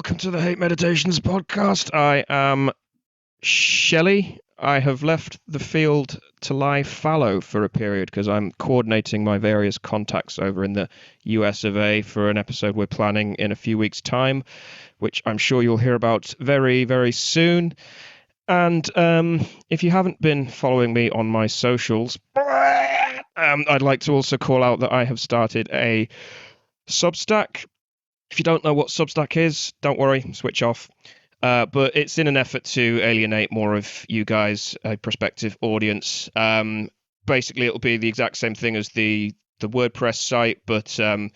welcome to the Hate Meditations podcast. I am Shelley. I have left the field to lie fallow for a period because I'm coordinating my various contacts over in the US of A for an episode we're planning in a few weeks' time, which I'm sure you'll hear about very, very soon. And if you haven't been following me on my socials, I'd like to also call out that I have started a Substack. If you don't know what Substack is, don't worry, switch off. But it's in an effort to alienate more of you guys, a prospective audience. Basically, it'll be the exact same thing as the WordPress site, but some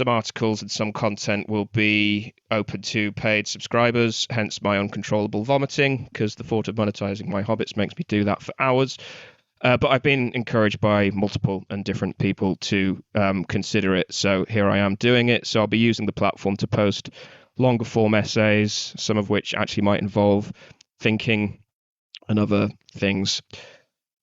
articles and some content will be open to paid subscribers, hence my uncontrollable vomiting, because the thought of monetizing my hobbits makes me do that for hours. But I've been encouraged by multiple and different people to consider it. So here I am doing it. So I'll be using the platform to post longer form essays, some of which actually might involve thinking and other things.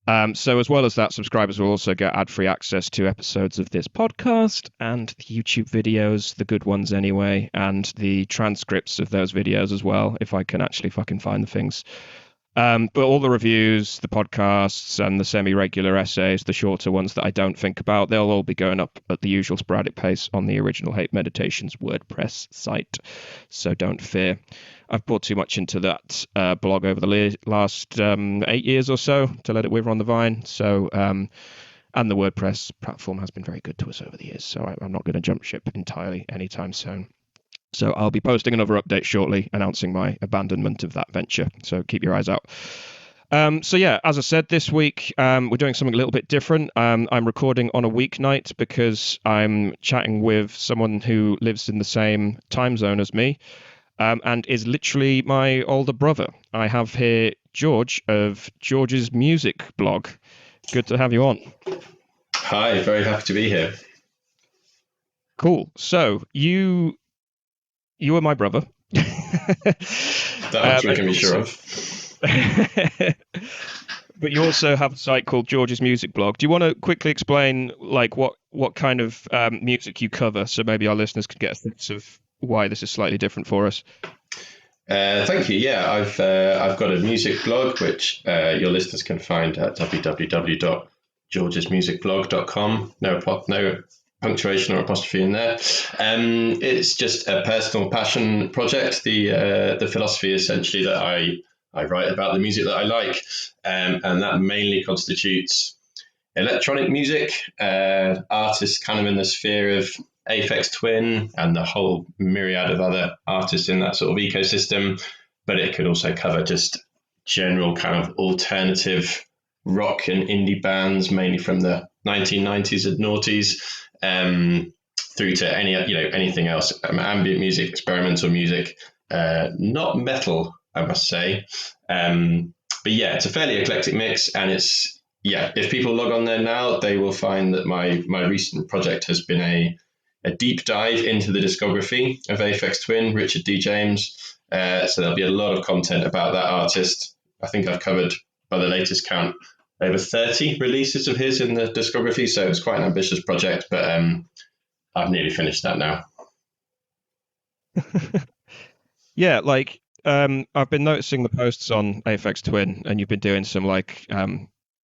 So as well as that, subscribers will also get ad-free access to episodes of this podcast and the YouTube videos, the good ones anyway, and the transcripts of those videos as well, if I can actually fucking find the things. But all the reviews, the podcasts, and the semi-regular essays, the shorter ones that I don't think about, they'll all be going up at the usual sporadic pace on the original Hate Meditations WordPress site. So don't fear. I've poured too much into that blog over the last 8 years or so to let it wither on the vine. So, and the WordPress platform has been very good to us over the years. So I'm not going to jump ship entirely anytime soon. So I'll be posting another update shortly announcing my abandonment of that venture. So keep your eyes out. So yeah, as I said, this week we're doing something a little bit different. I'm recording on a weeknight because I'm chatting with someone who lives in the same time zone as me and is literally my older brother. I have here George of George's Music blog. Good to have you on. Hi, very happy to be here. Cool. So you are my brother. That much we can be sure of. But you also have a site called George's Music blog. Do you want to quickly explain like what kind of music you cover, so maybe our listeners can get a sense of why this is slightly different for us? Thank you. Yeah, I've got a music blog which your listeners can find at www.georgesmusicblog.com. No punctuation or apostrophe in there. It's just a personal passion project. The philosophy essentially that I write about the music that I like, and that mainly constitutes electronic music, artists kind of in the sphere of Aphex Twin and the whole myriad of other artists in that sort of ecosystem. But it could also cover just general kind of alternative rock and indie bands, mainly from the 1990s and noughties, through to anything else, ambient music, experimental music, not metal, I must say. But yeah, it's a fairly eclectic mix, and if people log on there now, they will find that my recent project has been a deep dive into the discography of Aphex Twin, Richard D. James. So there'll be a lot of content about that artist. I think I've covered, by the latest count, over 30 releases of his in the discography. So it's quite an ambitious project, but I've nearly finished that now. Yeah, like I've been noticing the posts on Aphex Twin, and you've been doing some like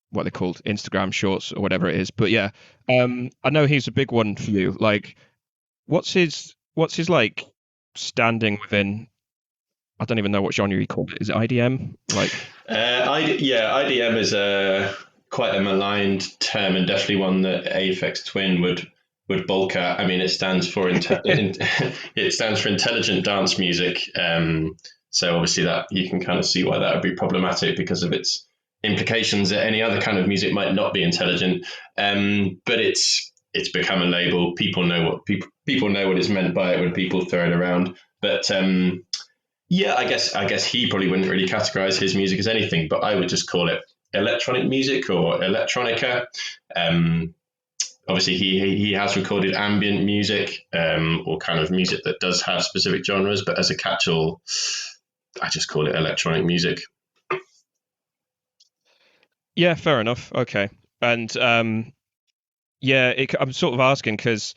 what they called Instagram shorts or whatever it is. But yeah, I know he's a big one for you. Like, what's his like standing within? I don't even know what genre you call it. Is it IDM? Like, IDM is quite a maligned term, and definitely one that Aphex Twin would balk at. I mean, it stands for it stands for intelligent dance music. So obviously that you can kind of see why that would be problematic because of its implications that any other kind of music might not be intelligent. But it's become a label. People know what is meant by it when people throw it around. But yeah, I guess he probably wouldn't really categorize his music as anything, but I would just call it electronic music or electronica. Obviously, he has recorded ambient music or kind of music that does have specific genres, but as a catch-all, I just call it electronic music. yeah, fair enough. Okay, and yeah, I'm sort of asking because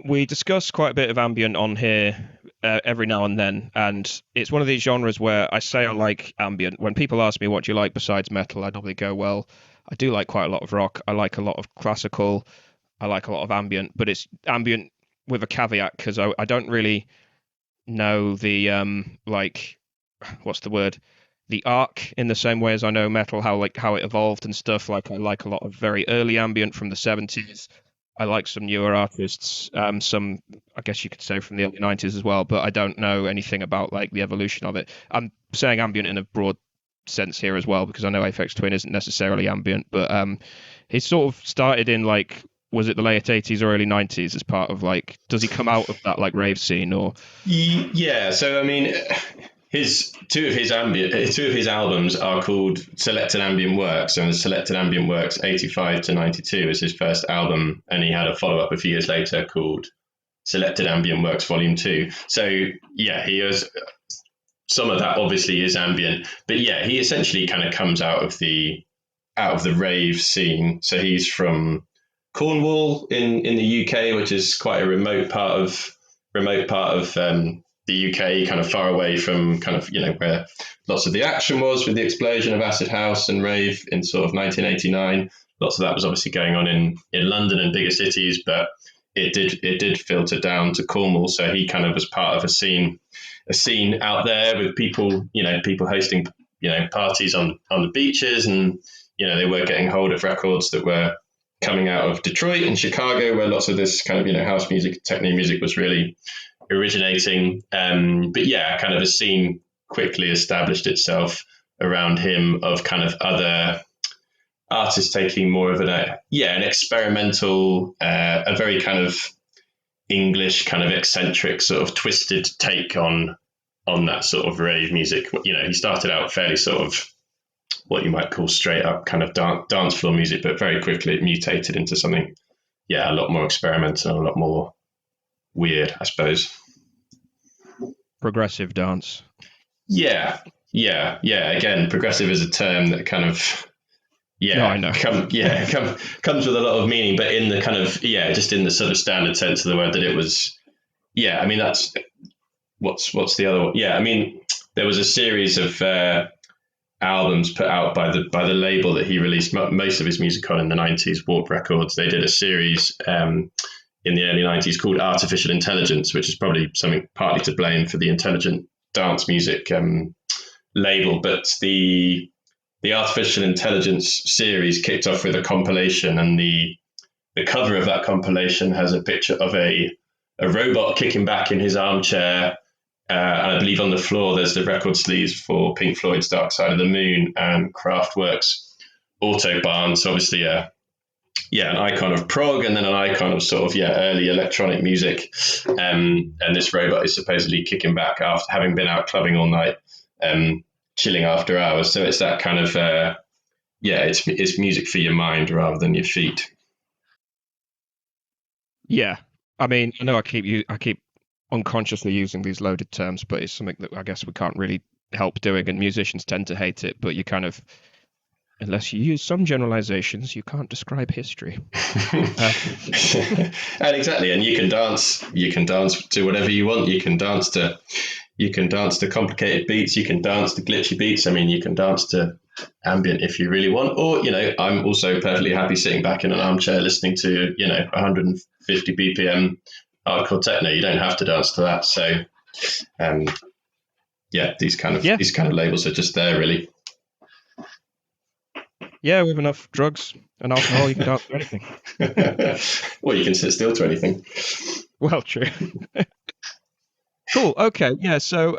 we discussed quite a bit of ambient on here every now and then, and it's one of these genres where I say I like ambient. When people ask me what do you like besides metal, I normally go, well, I do like quite a lot of rock. I like a lot of classical. I like a lot of ambient, but it's ambient with a caveat because I don't really know the like what's the word, the arc in the same way as I know metal, how it evolved and stuff. Like I like a lot of very early ambient from the 70s. I like some newer artists, some I guess you could say from the early 90s as well, but I don't know anything about like the evolution of it. I'm saying ambient in a broad sense here as well because I know Aphex Twin isn't necessarily ambient, but he sort of started in like, was it the late 80s or early 90s as part of like, does he come out of that like rave scene or? Yeah, so I mean, his two of his albums are called Selected Ambient Works, and Selected Ambient Works 85 to 92 is his first album, and he had a follow up a few years later called Selected Ambient Works Volume 2. So yeah, he has some of that obviously is ambient, but yeah, he essentially kind of comes out of the rave scene. So he's from Cornwall in the UK, which is quite a remote part of the UK, kind of far away from kind of where lots of the action was with the explosion of acid house and rave in sort of 1989. Lots of that was obviously going on in London and bigger cities, but it did filter down to Cornwall. So he kind of was part of a scene out there with people hosting parties on the beaches, and they were getting hold of records that were coming out of Detroit and Chicago, where lots of this kind of house music, techno music was really originating. But yeah, kind of a scene quickly established itself around him of kind of other artists taking more of an experimental, a very kind of English kind of eccentric sort of twisted take on that sort of rave music. He started out fairly sort of what you might call straight up kind of dance floor music, but very quickly it mutated into something, a lot more experimental and a lot more weird, I suppose. Progressive dance. Yeah. Again, progressive is a term that kind of, no, I know. comes with a lot of meaning, but in the kind of, just in the sort of standard sense of the word that it was, I mean, that's, what's the other one? Yeah, I mean, there was a series of albums put out by the label that he released most of his music on in the 90s, Warp Records. They did a series in the early 90s called Artificial Intelligence, which is probably something partly to blame for the intelligent dance music label. But the Artificial Intelligence series kicked off with a compilation, and the cover of that compilation has a picture of a robot kicking back in his armchair. And I believe on the floor there's the record sleeves for Pink Floyd's Dark Side of the Moon and Kraftwerk's Autobahn. So obviously, an icon of prog, and then an icon of sort of early electronic music. And this robot is supposedly kicking back after having been out clubbing all night, chilling after hours. So it's that kind of it's music for your mind rather than your feet. Yeah, I mean, I know I keep unconsciously using these loaded terms, but it's something that I guess we can't really help doing, and musicians tend to hate it. But you kind of, unless you use some generalizations, you can't describe history. And exactly, and you can dance to whatever you want. You can dance to complicated beats. You can dance to glitchy beats. I mean, you can dance to ambient if you really want, or I'm also perfectly happy sitting back in an armchair listening to 150 BPM hardcore techno. You don't have to dance to that. So these kind of labels are just there, really. Yeah, with enough drugs and alcohol, you can dance to anything. Well, you can sit still to anything. Well, true. Cool. Okay. Yeah. So,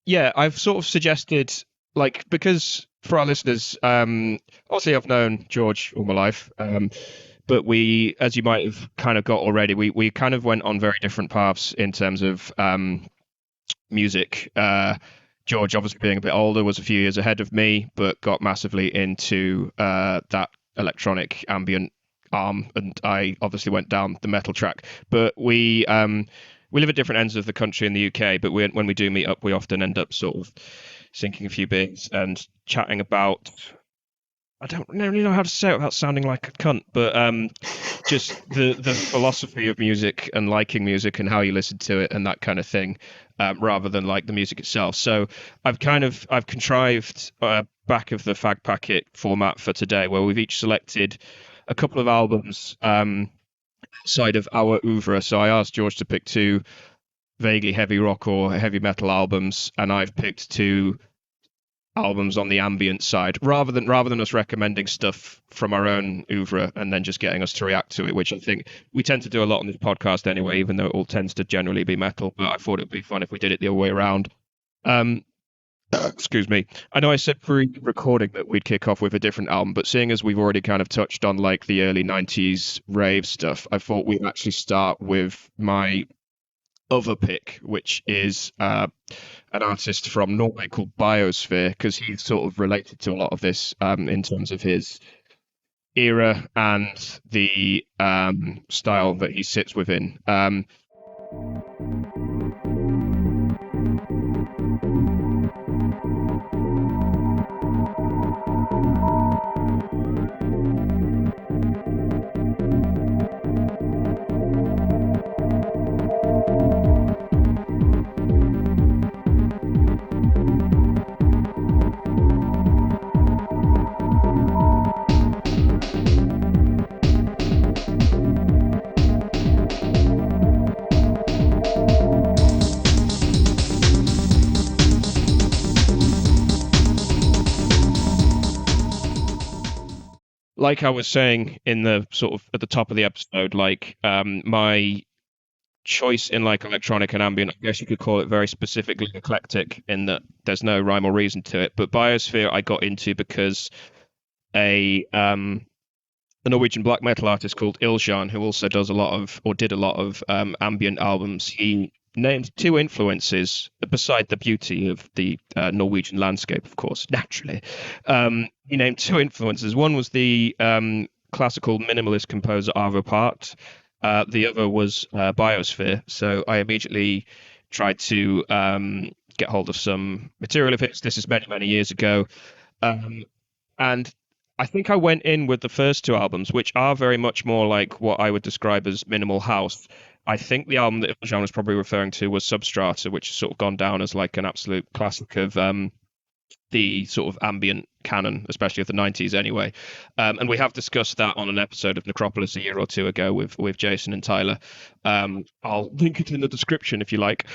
I've sort of suggested, like, because for our listeners, obviously I've known George all my life, but we, as you might have kind of got already, we kind of went on very different paths in terms of music. George, obviously being a bit older, was a few years ahead of me, but got massively into that electronic ambient arm, and I obviously went down the metal track. But we live at different ends of the country in the UK, but when we do meet up, we often end up sort of sinking a few beers and chatting about, I don't really know how to say it without sounding like a cunt, but just the philosophy of music and liking music and how you listen to it and that kind of thing, rather than like the music itself. So I've contrived back of the fag packet format for today, where we've each selected a couple of albums side of our oeuvre. So I asked George to pick two vaguely heavy rock or heavy metal albums, and I've picked two albums on the ambient side, rather than us recommending stuff from our own oeuvre and then just getting us to react to it, which I think we tend to do a lot on this podcast anyway, even though it all tends to generally be metal. But I thought it'd be fun if we did it the other way around. Excuse me. I know I said pre-recording that we'd kick off with a different album, but seeing as we've already kind of touched on like the early 90s rave stuff, I thought we'd actually start with my other pick, which is an artist from Norway called Biosphere, because he's sort of related to a lot of this in terms of his era and the style that he sits within. Like I was saying in the sort of at the top of the episode, like my choice in like electronic and ambient, I guess you could call it very specifically eclectic in that there's no rhyme or reason to it. But Biosphere I got into because a Norwegian black metal artist called Iljan, who also does a lot of or did a lot of ambient albums. He named two influences beside the beauty of the Norwegian landscape, of course, naturally. He named two influences. One was the classical minimalist composer Arvo Part. The other was Biosphere. So I immediately tried to get hold of some material of his. This is many, many years ago. And I think I went in with the first two albums, which are very much more like what I would describe as minimal house. I think the album that Iljan was probably referring to was Substrata, which has sort of gone down as like an absolute classic of the sort of ambient canon, especially of the 90s anyway. And we have discussed that on an episode of Necropolis a year or two ago with Jason and Tyler. I'll link it in the description if you like.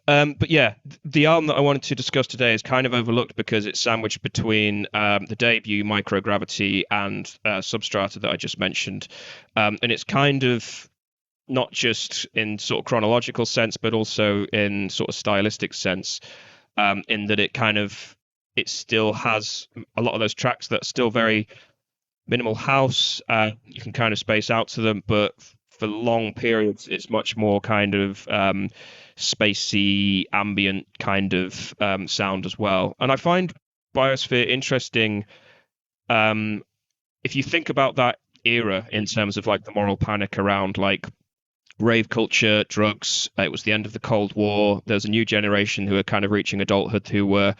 But yeah, the album that I wanted to discuss today is kind of overlooked because it's sandwiched between the debut Microgravity and Substrata that I just mentioned. And it's kind of not just in sort of chronological sense, but also in sort of stylistic sense, in that it still has a lot of those tracks that are still very minimal house. You can kind of space out to them, but for long periods, it's much more kind of spacey, ambient kind of sound as well. And I find Biosphere interesting if you think about that era in terms of like the moral panic around like rave culture, drugs. It was the end of the Cold War. There's a new generation who are kind of reaching adulthood who were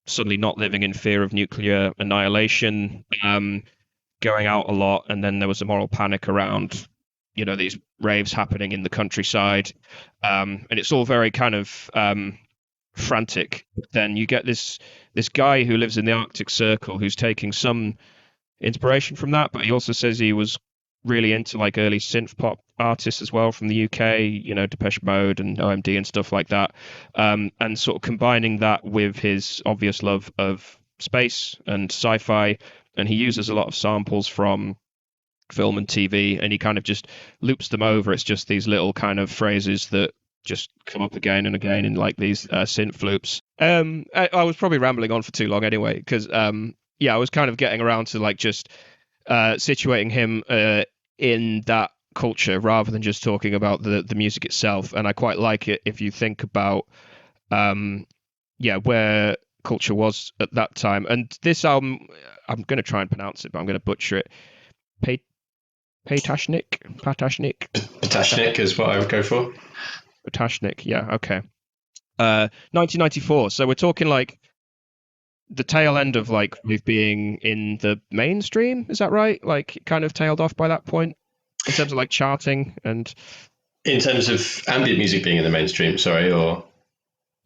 suddenly not living in fear of nuclear annihilation, going out a lot, and then there was a moral panic around, these raves happening in the countryside, and it's all very kind of frantic. Then you get this guy who lives in the Arctic Circle who's taking some inspiration from that, but he also says he was really into like early synth pop artists as well from the UK, Depeche Mode and OMD and stuff like that, and sort of combining that with his obvious love of space and sci-fi, and he uses a lot of samples from film and TV, and he kind of just loops them over. It's just these little kind of phrases that just come up again and again in like these synth loops. I was probably rambling on for too long anyway, because I was kind of getting around to like just situating him in that culture rather than just talking about the music itself. And I quite like it if you think about where culture was at that time. And this album, I'm going to try and pronounce it, but I'm going to butcher it. Patashnik is what I would go for. Patashnik, yeah, okay. 1994, so we're talking like the tail end of like we've being in the mainstream, is that right? Like kind of tailed off by that point? in terms of like charting and In terms of ambient music being in the mainstream, sorry, or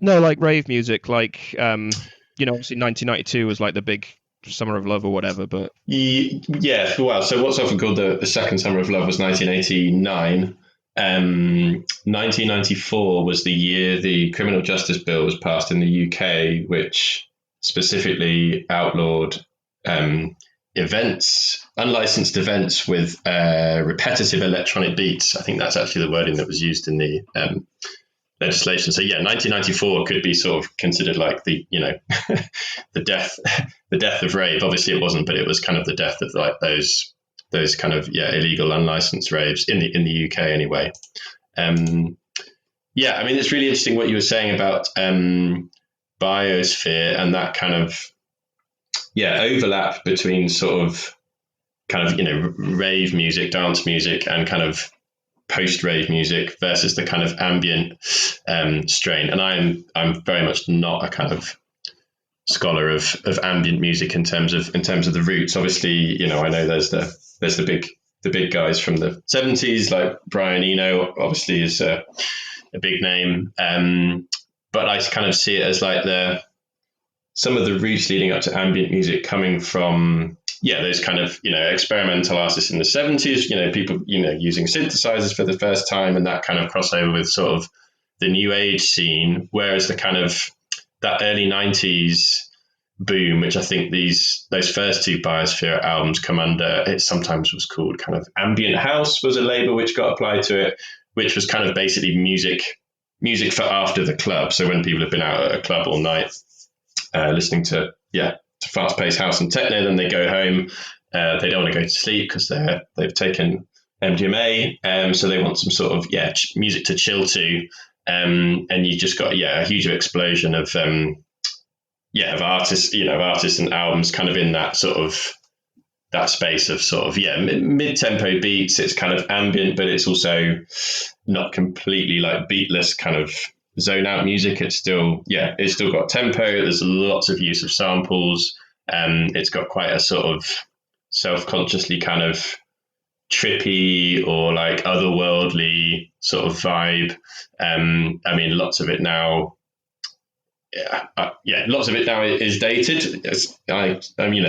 no, like rave music, like obviously 1992 was like the big Summer of Love or whatever, but yeah, well, so what's often called the second Summer of Love was 1989. 1994 was the year the Criminal Justice Bill was passed in the UK, which specifically outlawed events, unlicensed events with repetitive electronic beats. I think that's actually the wording that was used in the legislation. So yeah, 1994 could be sort of considered like the the death of rave. Obviously, it wasn't, but it was kind of the death of like those kind of illegal unlicensed raves in the UK anyway. Yeah, I mean, it's really interesting what you were saying about Biosphere and that kind of overlap between sort of kind of rave music, dance music, and kind of post-rave music versus the kind of ambient strain. And I'm very much not a kind of scholar of ambient music in terms of the roots. Obviously, I know there's the big guys from the 70s like Brian Eno. Obviously, is a big name, but I kind of see it as like some of the roots leading up to ambient music coming from those kind of experimental artists in the 70s, people using synthesizers for the first time, and that kind of crossover with sort of the new age scene, whereas the kind of that early 90s boom, which I think those first two Biosphere albums come under, it sometimes was called kind of ambient house, was a label which got applied to it, which was kind of basically music for after the club. So when people have been out at a club all night listening to fast-paced house and techno, then they go home. They don't want to go to sleep because they've taken MDMA, so they want some sort of music to chill to, and you just got a huge explosion of artists, artists and albums kind of in that sort of that space of sort of mid-tempo beats. It's kind of ambient, but it's also not completely like beatless kind of zone out music. It's still got tempo. There's lots of use of samples. It's got quite a sort of self-consciously kind of trippy or like otherworldly sort of vibe. I mean, lots of it now lots of it now is dated.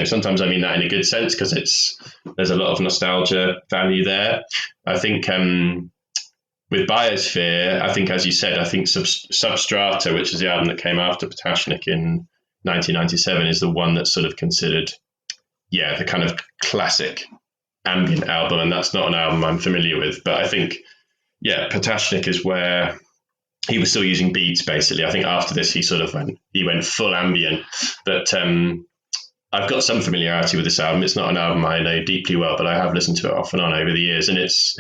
Sometimes I mean that in a good sense because there's a lot of nostalgia value there. I think with Biosphere, I think, as you said, I think Substrata, which is the album that came after Potashnik in 1997, is the one that's sort of considered, the kind of classic ambient album. And that's not an album I'm familiar with. But I think, Potashnik is where he was still using beats, basically. I think after this, he went full ambient. But I've got some familiarity with this album. It's not an album I know deeply well, but I have listened to it off and on over the years. And it's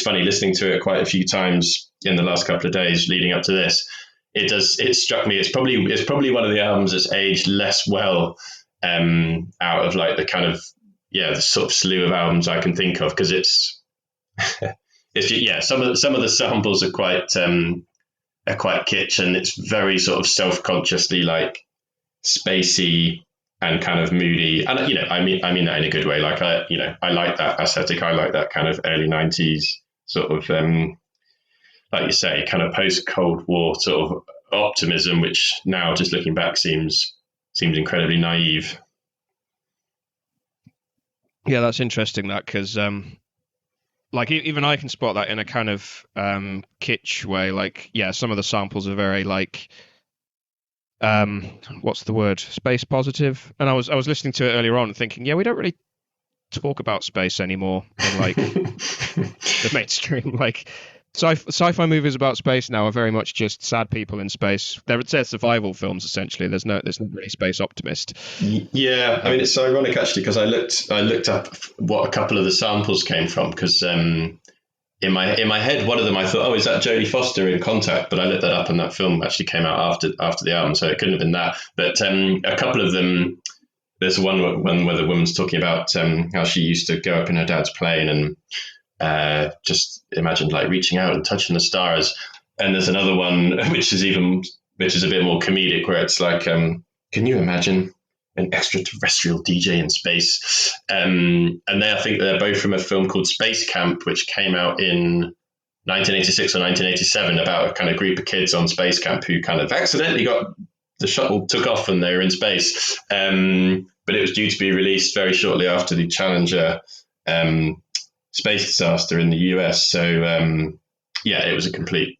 funny listening to it quite a few times in the last couple of days leading up to this. It struck me. It's probably one of the albums that's aged less well out of like the kind of the sort of slew of albums I can think of, because it's some of the samples are quite kitsch, and it's very sort of self-consciously like spacey and kind of moody. And I mean that in a good way. Like I like that aesthetic. I like that kind of early 90s sort of like you say, kind of post-Cold War sort of optimism, which now just looking back seems incredibly naive. Yeah, that's interesting, that, because like even I can spot that in a kind of kitsch way. Like, some of the samples are very like what's the word? Space positive. And I was listening to it earlier on thinking, we don't really talk about space anymore in like the mainstream. Like sci-fi movies about space now are very much just sad people in space. They're survival films essentially. There's not really space optimist. Yeah, I mean, it's ironic actually, because I looked up what a couple of the samples came from, because in my head, one of them I thought, is that Jodie Foster in Contact? But I looked that up, and that film actually came out after the album, so it couldn't have been that. But a couple of them, there's one where the woman's talking about how she used to go up in her dad's plane and just imagined like reaching out and touching the stars. And there's another one which is a bit more comedic, where it's like, can you imagine an extraterrestrial DJ in space. And I think they're both from a film called Space Camp, which came out in 1986 or 1987, about a kind of group of kids on space camp who kind of accidentally got the shuttle took off and they were in space. But it was due to be released very shortly after the Challenger space disaster in the US. So it was a complete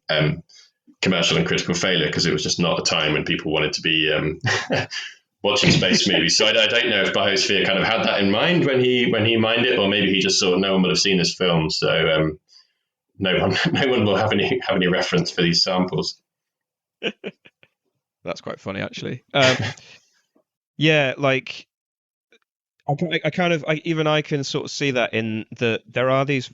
commercial and critical failure because it was just not a time when people wanted to be watching space movies. So I don't know if Biosphere kind of had that in mind when he mined it, or maybe he just thought no one would have seen this film. So no one will have any reference for these samples. That's quite funny, actually. Yeah, like I can sort of see that in there are these,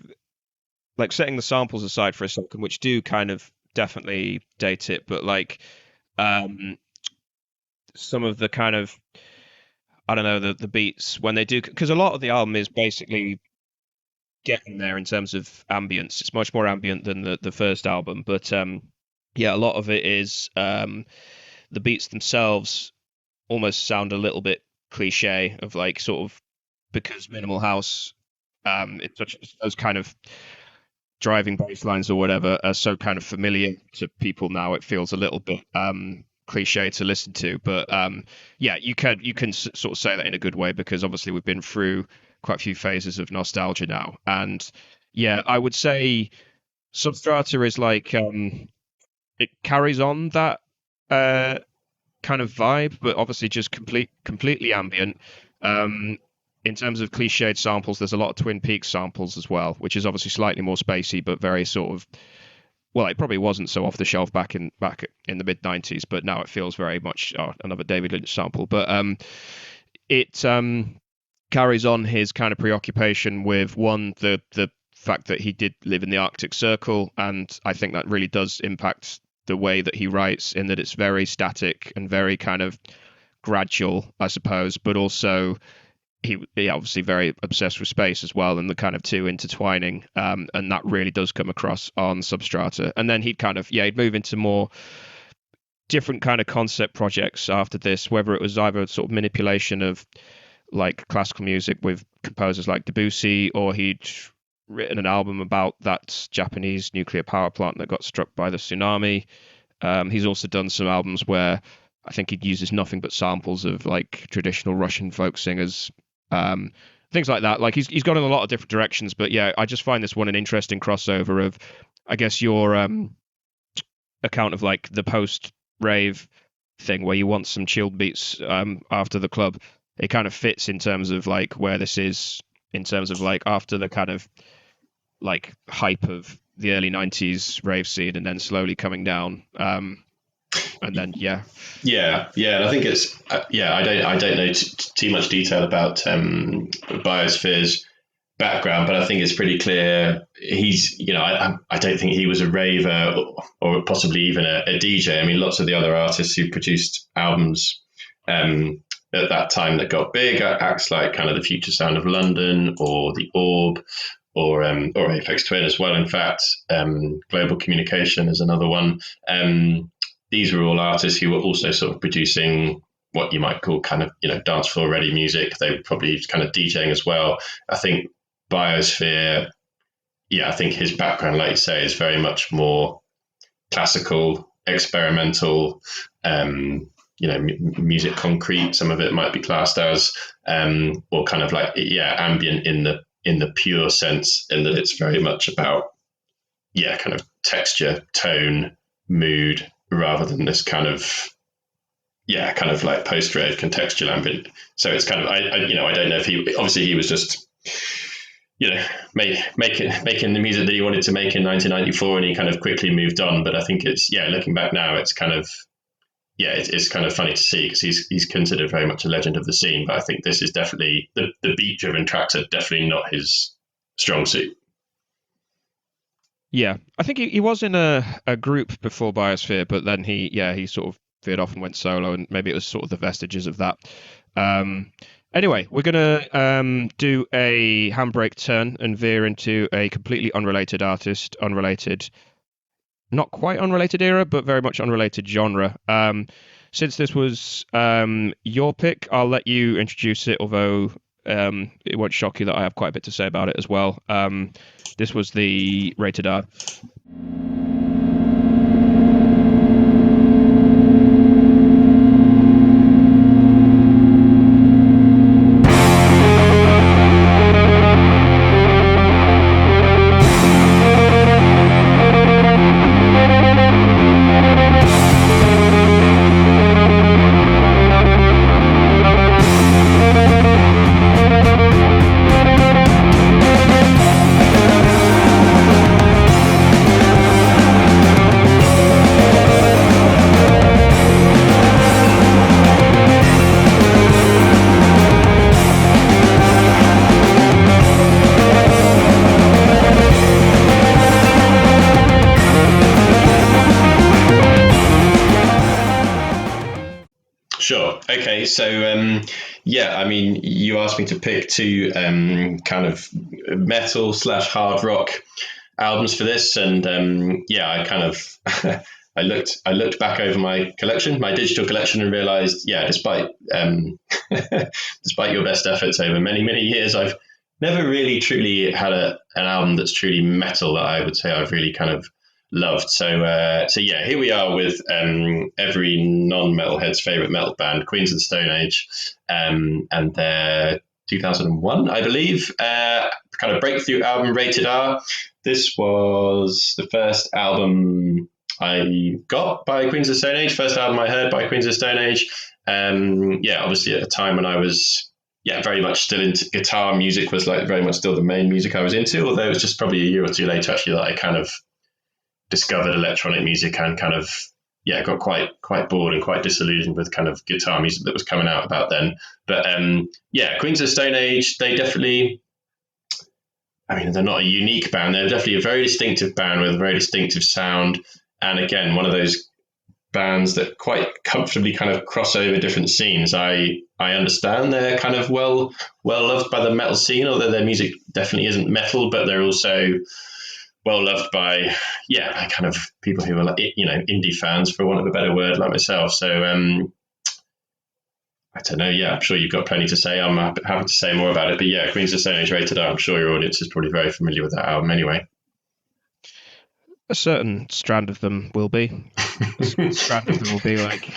like, setting the samples aside for a second, which do kind of definitely date it, but like some of the kind of, I don't know, the beats when they do, because a lot of the album is basically getting there in terms of ambience. It's much more ambient than the first album, but a lot of it is the beats themselves almost sound a little bit cliche, of like sort of, because minimal house, it's such those kind of driving bass lines or whatever are so kind of familiar to people now. It feels a little bit cliche to listen to, but you can sort of say that in a good way, because obviously we've been through quite a few phases of nostalgia now, and I would say Substrata is like it carries on that kind of vibe, but obviously just completely ambient. In terms of cliched samples, there's a lot of Twin Peaks samples as well, which is obviously slightly more spacey, but very sort of, well, it probably wasn't so off the shelf back in the mid '90s, but now it feels very much another David Lynch sample. But it carries on his kind of preoccupation with, one, the fact that he did live in the Arctic Circle, and I think that really does impact the way that he writes, in that it's very static and very kind of gradual, I suppose, but also he obviously very obsessed with space as well, and the kind of two intertwining, and that really does come across on Substrata. And then he'd move into more different kind of concept projects after this, whether it was either sort of manipulation of like classical music with composers like Debussy, or he'd written an album about that Japanese nuclear power plant that got struck by the tsunami. He's also done some albums where I think he uses nothing but samples of like traditional Russian folk singers, things like that. Like he's gone in a lot of different directions, but I just find this one an interesting crossover of, I guess, your account of like the post rave thing where you want some chilled beats after the club. It kind of fits in terms of like where this is, in terms of like after the kind of like hype of the early 90s rave scene, and then slowly coming down. And then and I think it's I don't know too much detail about Biosphere's background, but I think it's pretty clear he's, I don't think he was a raver or possibly even a DJ. I mean, lots of the other artists who produced albums at that time that got big, acts like kind of the Future Sound of London or the Orb, or Aphex Twin as well. In fact, Global Communication is another one. These were all artists who were also sort of producing what you might call kind of, dance floor ready music. They were probably kind of DJing as well. I think Biosphere, I think his background, like you say, is very much more classical, experimental, music concrete. Some of it might be classed as, or kind of like, ambient in the pure sense, in that it's very much about, kind of texture, tone, mood, rather than this kind of, kind of like post-rave contextual ambient. So it's kind of, I don't know if he was just, making the music that he wanted to make in 1994, and he kind of quickly moved on. But I think it's, looking back now, it's kind of, it's kind of funny to see, because he's considered very much a legend of the scene. But I think this is definitely, the beat-driven tracks are definitely not his strong suit. Yeah, I think he was in a group before Biosphere, but then he sort of veered off and went solo, and maybe it was sort of the vestiges of that. Anyway, we're going to do a handbrake turn and veer into a completely unrelated artist, not quite unrelated era, but very much unrelated genre. since this was your pick, I'll let you introduce it, although it won't shock you that I have quite a bit to say about it as well. This was the Rated R. Sure. Okay. So, yeah, I mean, you asked me to pick two kind of metal slash hard rock albums for this, and yeah, I kind of I looked back over my collection, my digital collection, and realised, yeah, despite despite your best efforts over many years, I've never really truly had an album that's truly metal that I would say I've really kind of loved. So yeah, here we are with every non-metalhead's favorite metal band, Queens of the Stone Age, and their 2001, I believe, kind of breakthrough album, Rated R. This was the first album I got by Queens of the Stone Age, first album I heard by Queens of the Stone Age. Yeah, obviously at a time when I was very much still into guitar music, was like very much still the main music I was into, although it was just probably a year or two later actually that I kind of discovered electronic music and kind of got quite bored and quite disillusioned with kind of guitar music that was coming out about then. But yeah, Queens of the Stone Age, they definitely, I mean, they're not a unique band, they're definitely a very distinctive band with a very distinctive sound, and again, one of those bands that quite comfortably kind of cross over different scenes. I understand they're kind of well loved by the metal scene, although their music definitely isn't metal, but they're also well loved by kind of people who are like, indie fans, for want of a better word, like myself. So I don't know. Yeah, I'm sure you've got plenty to say. I'm happy to say more about it. But yeah, Queens of Stone Age, Rated R. I'm sure your audience is probably very familiar with that album anyway. A certain strand of them will be. A strand of them will be like.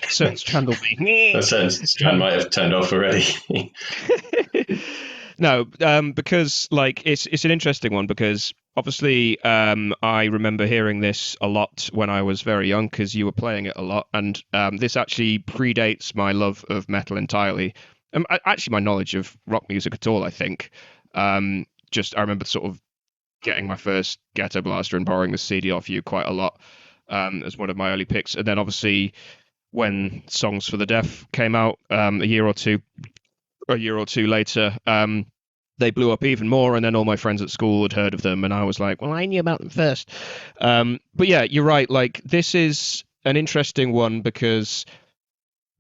A certain strand will be. A certain strand might have turned off already. No, because like it's an interesting one, because obviously I remember hearing this a lot when I was very young, because you were playing it a lot, and this actually predates my love of metal entirely. Actually, my knowledge of rock music at all, I think. I remember sort of getting my first Ghetto Blaster and borrowing the CD off you quite a lot as one of my early picks, and then obviously when Songs for the Deaf came out a year or two later, they blew up even more, and then all my friends at school had heard of them, and I was like, well, I knew about them first. But yeah, you're right. Like, this is an interesting one, because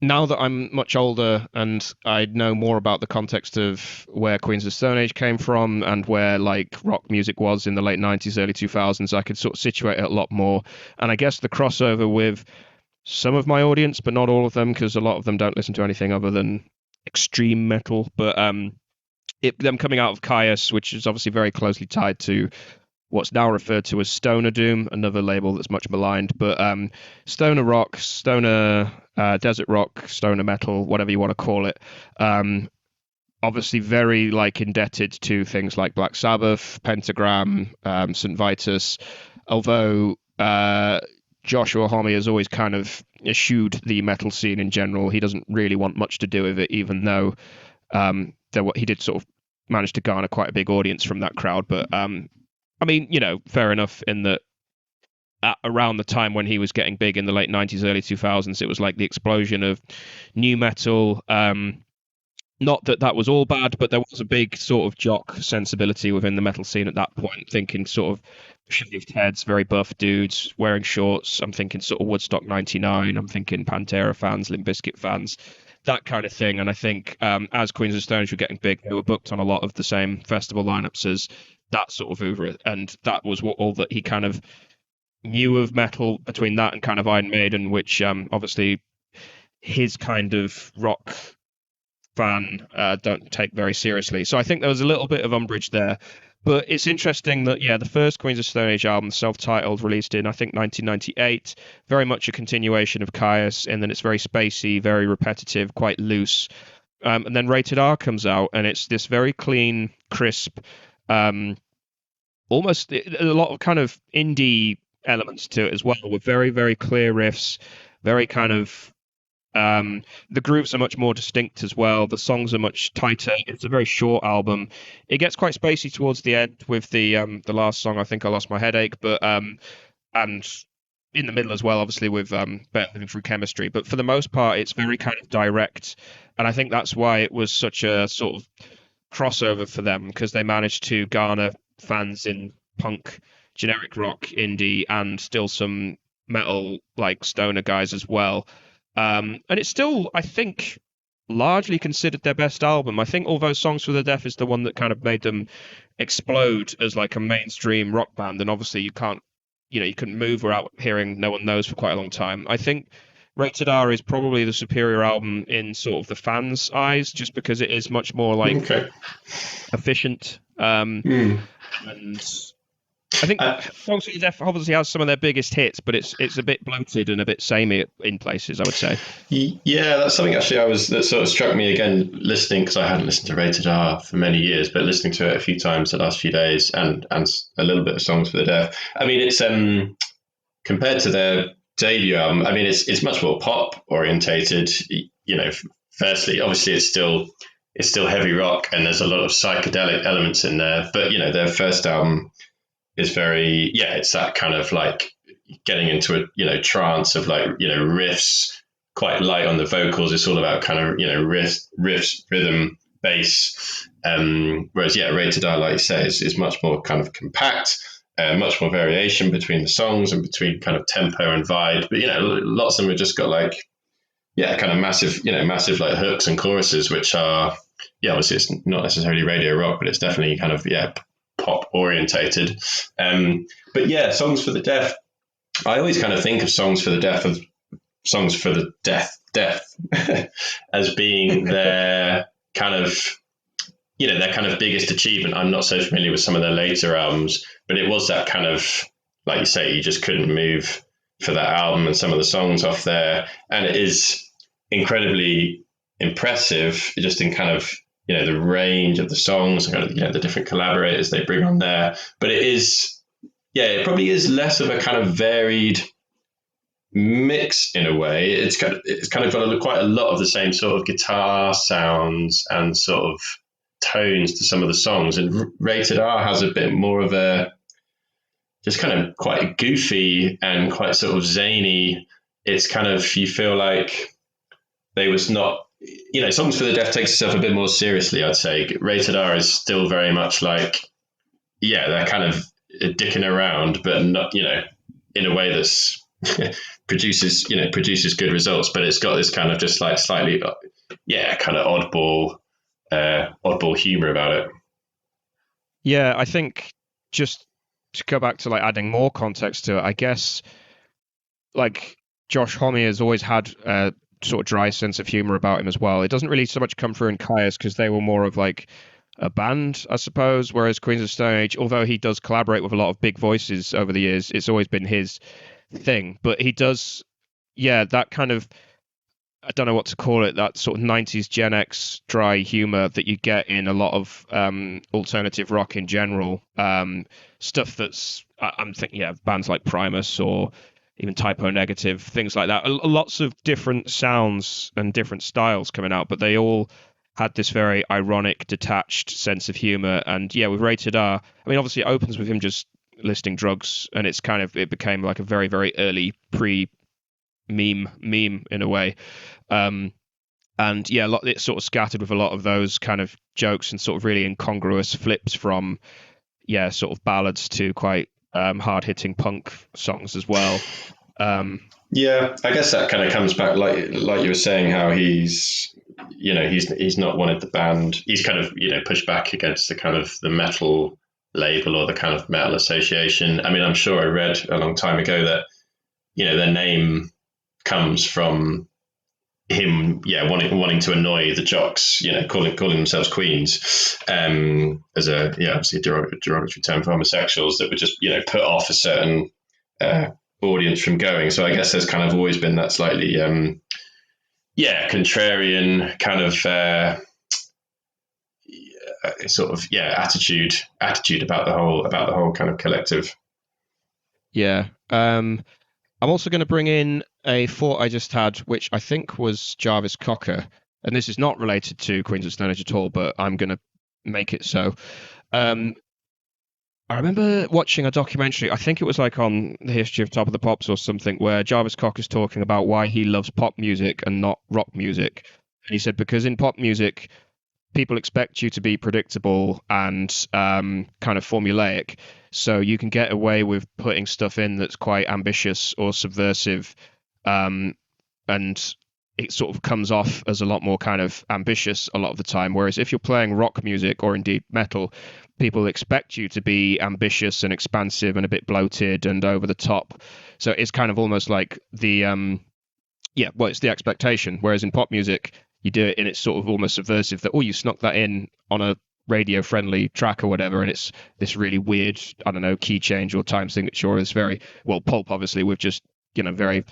now that I'm much older and I know more about the context of where Queens of the Stone Age came from and where like rock music was in the late 90s, early 2000s, I could sort of situate it a lot more. And I guess the crossover with some of my audience, but not all of them, because a lot of them don't listen to anything other than extreme metal. But them coming out of Caius, which is obviously very closely tied to what's now referred to as Stoner Doom, another label that's much maligned, but stoner rock, stoner desert rock, stoner metal, whatever you want to call it, obviously very like indebted to things like Black Sabbath, Pentagram, St. Vitus, although Joshua Homme has always kind of eschewed the metal scene in general. He doesn't really want much to do with it, even though he did sort of manage to garner quite a big audience from that crowd. But I mean, fair enough in that around the time when he was getting big in the late 90s, early 2000s, it was like the explosion of new metal. Not that was all bad, but there was a big sort of jock sensibility within the metal scene at that point, thinking sort of shaved heads, very buff dudes wearing shorts. I'm thinking sort of Woodstock 99. I'm thinking Pantera fans, Limp Bizkit fans, that kind of thing. And I think as Queens of the Stone Age were getting big, they were booked on a lot of the same festival lineups as that sort of oeuvre. And that was all that he kind of knew of metal between that and kind of Iron Maiden, which obviously his kind of rock fan don't take very seriously. So I think there was a little bit of umbrage there. But it's interesting that, yeah, the first Queens of Stone Age album, self-titled, released in, I think, 1998, very much a continuation of Caius, and then it's very spacey, very repetitive, quite loose. And then Rated R comes out, and it's this very clean, crisp, um, almost a lot of kind of indie elements to it as well, with very, very clear riffs, very kind of the grooves are much more distinct as well. The songs are much tighter. It's a very short album. It gets quite spacey towards the end with the last song. I think I lost my headache, but and in the middle as well, obviously with Better Living Through Chemistry. But for the most part, it's very kind of direct, and I think that's why it was such a sort of crossover for them because they managed to garner fans in punk, generic rock, indie, and still some metal like stoner guys as well. And it's still, I think, largely considered their best album. I think although Songs for the Deaf is the one that kind of made them explode as like a mainstream rock band, and obviously you can't, you couldn't move without hearing No One Knows for quite a long time. I think Rated R is probably the superior album in sort of the fans' eyes, just because it is much more like Okay. efficient. Hmm. And I think Uh, Songs for the Deaf obviously has some of their biggest hits, but it's a bit bloated and a bit samey in places, I would say. Yeah, that's something actually that sort of struck me again listening because I hadn't listened to Rated R for many years, but listening to it a few times the last few days and a little bit of Songs for the Deaf. I mean, it's compared to their debut album. I mean, it's much more pop orientated. Firstly, obviously, it's still heavy rock and there's a lot of psychedelic elements in there, but their first album is very it's that kind of like getting into a trance of like riffs, quite light on the vocals. It's all about kind of riffs, rhythm, bass. Whereas Rated R, like you say, is much more kind of compact. Much more variation between the songs and between kind of tempo and vibe. But lots of them have just got like kind of massive like hooks and choruses, which are obviously it's not necessarily radio rock, but it's definitely kind of pop orientated. But Songs for the Deaf. I always kind of think of Songs for the Deaf as Songs for the Deaf as being their kind of their kind of biggest achievement. I'm not so familiar with some of their later albums, but it was that kind of, like you say, you just couldn't move for that album and some of the songs off there, and it is incredibly impressive just in kind of the range of the songs and kind of the different collaborators they bring on there. But it is it probably is less of a kind of varied mix in a way. It's kind of got quite a lot of the same sort of guitar sounds and sort of tones to some of the songs, and Rated R has a bit more of a just kind of quite goofy and quite sort of zany. It's kind of, you feel like they was not, Songs for the Deaf takes itself a bit more seriously, I'd say. Rated R is still very much like, they're kind of dicking around, but not, in a way that's produces good results, but it's got this kind of just like slightly, kind of oddball humor about it. Yeah, I think just to go back to like adding more context to it, I guess like Josh Homme has always had a sort of dry sense of humor about him as well. It doesn't really so much come through in Caius because they were more of like a band, I suppose, whereas Queens of Stone Age, although he does collaborate with a lot of big voices over the years, it's always been his thing. But he does, that kind of, I don't know what to call it, that sort of 90s Gen X dry humor that you get in a lot of alternative rock in general. Stuff that's, I'm thinking, bands like Primus or even Typo Negative, things like that. Lots of different sounds and different styles coming out, but they all had this very ironic, detached sense of humor. And with Rated R, I mean, obviously it opens with him just listing drugs, and it became like a very, very early meme in a way. And it's sort of scattered with a lot of those kind of jokes and sort of really incongruous flips from sort of ballads to quite hard hitting punk songs as well. I guess that kind of comes back like you were saying, how he's not wanted the band, he's kind of pushed back against the kind of the metal label or the kind of metal association. I mean, I'm sure I read a long time ago that their name comes from him, wanting to annoy the jocks, calling themselves queens, as obviously a derogatory term for homosexuals that would just, put off a certain audience from going. So I guess there's kind of always been that slightly, contrarian kind of attitude about the whole kind of collective. Yeah. I'm also going to bring in a thought I just had, which I think was Jarvis Cocker, and this is not related to Queens of Stone Age at all, but I'm going to make it so. I remember watching a documentary, I think it was like on the history of Top of the Pops or something, where Jarvis Cocker's talking about why he loves pop music and not rock music. And he said, because in pop music, people expect you to be predictable and kind of formulaic. So you can get away with putting stuff in that's quite ambitious or subversive. And it sort of comes off as a lot more kind of ambitious a lot of the time. Whereas if you're playing rock music or indeed metal, people expect you to be ambitious and expansive and a bit bloated and over the top. So it's kind of almost like it's the expectation. Whereas in pop music, you do it and it's sort of almost subversive that, you snuck that in on a radio friendly track or whatever, and it's this really weird, I don't know, key change or time signature. It's very, pulp obviously with just, very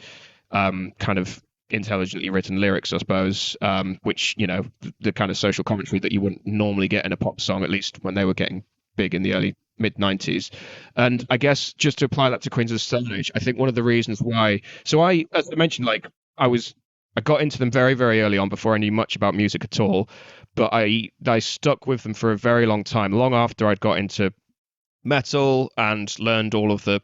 kind of intelligently written lyrics, I suppose, which, the kind of social commentary that you wouldn't normally get in a pop song, at least when they were getting big in the early mid-90s. And I guess just to apply that to Queens of the Stone Age, I think one of the reasons why, so as I mentioned, like I got into them very, very early on before I knew much about music at all, but I stuck with them for a very long time, long after I'd got into metal and learned all of the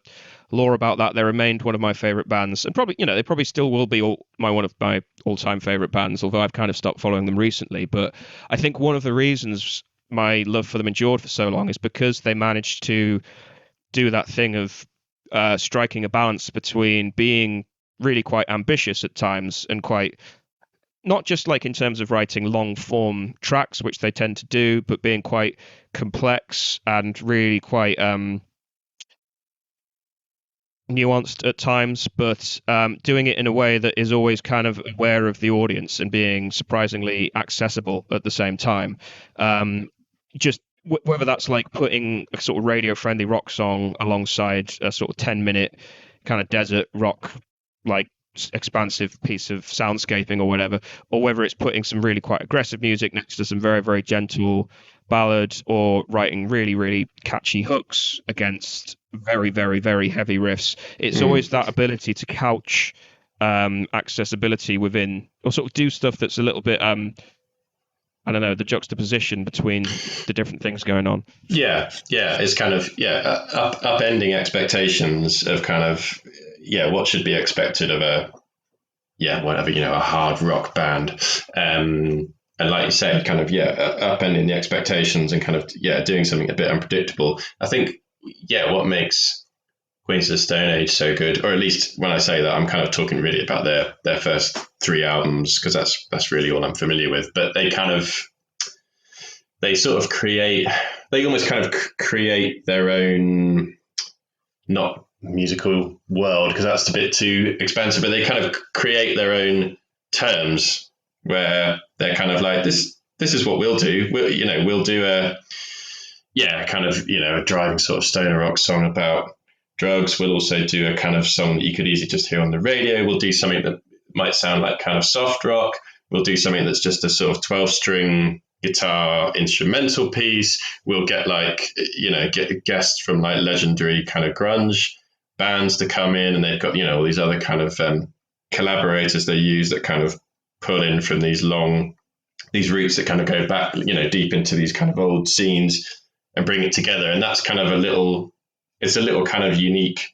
lore about that. They remained one of my favorite bands, and probably, they probably still will be one of my all-time favorite bands, although I've kind of stopped following them recently. But I think one of the reasons my love for them endured for so long is because they managed to do that thing of striking a balance between being really quite ambitious at times and quite, not just like in terms of writing long form tracks, which they tend to do, but being quite complex and really quite nuanced at times, but doing it in a way that is always kind of aware of the audience and being surprisingly accessible at the same time. Just whether that's like putting a sort of radio friendly rock song alongside a sort of 10-minute kind of desert rock, like expansive piece of soundscaping or whatever, or whether it's putting some really quite aggressive music next to some very, very gentle ballad, or writing really, really catchy hooks against very, very, very heavy riffs. It's always that ability to couch accessibility within, or sort of do stuff that's a little bit I don't know, the juxtaposition between the different things going on. Yeah, it's kind of upending expectations of kind of what should be expected of a hard rock band, and like you said, kind of upending the expectations and kind of doing something a bit unpredictable. I think what makes Queens of the Stone Age so good, or at least when I say that, I'm kind of talking really about their first 3 albums, because that's really all I'm familiar with. But they almost kind of create their own, not musical world, because that's a bit too expensive, but they kind of create their own terms where they're kind of like, this is what we'll do. We'll do a kind of, a driving sort of stoner rock song about drugs. We'll also do a kind of song that you could easily just hear on the radio. We'll do something that might sound like kind of soft rock. We'll do something that's just a sort of 12-string guitar instrumental piece. We'll get get guests from like legendary kind of grunge bands to come in, and they've got all these other kind of collaborators they use that kind of pull in from these roots that kind of go back deep into these kind of old scenes and bring it together. And that's kind of it's a little kind of unique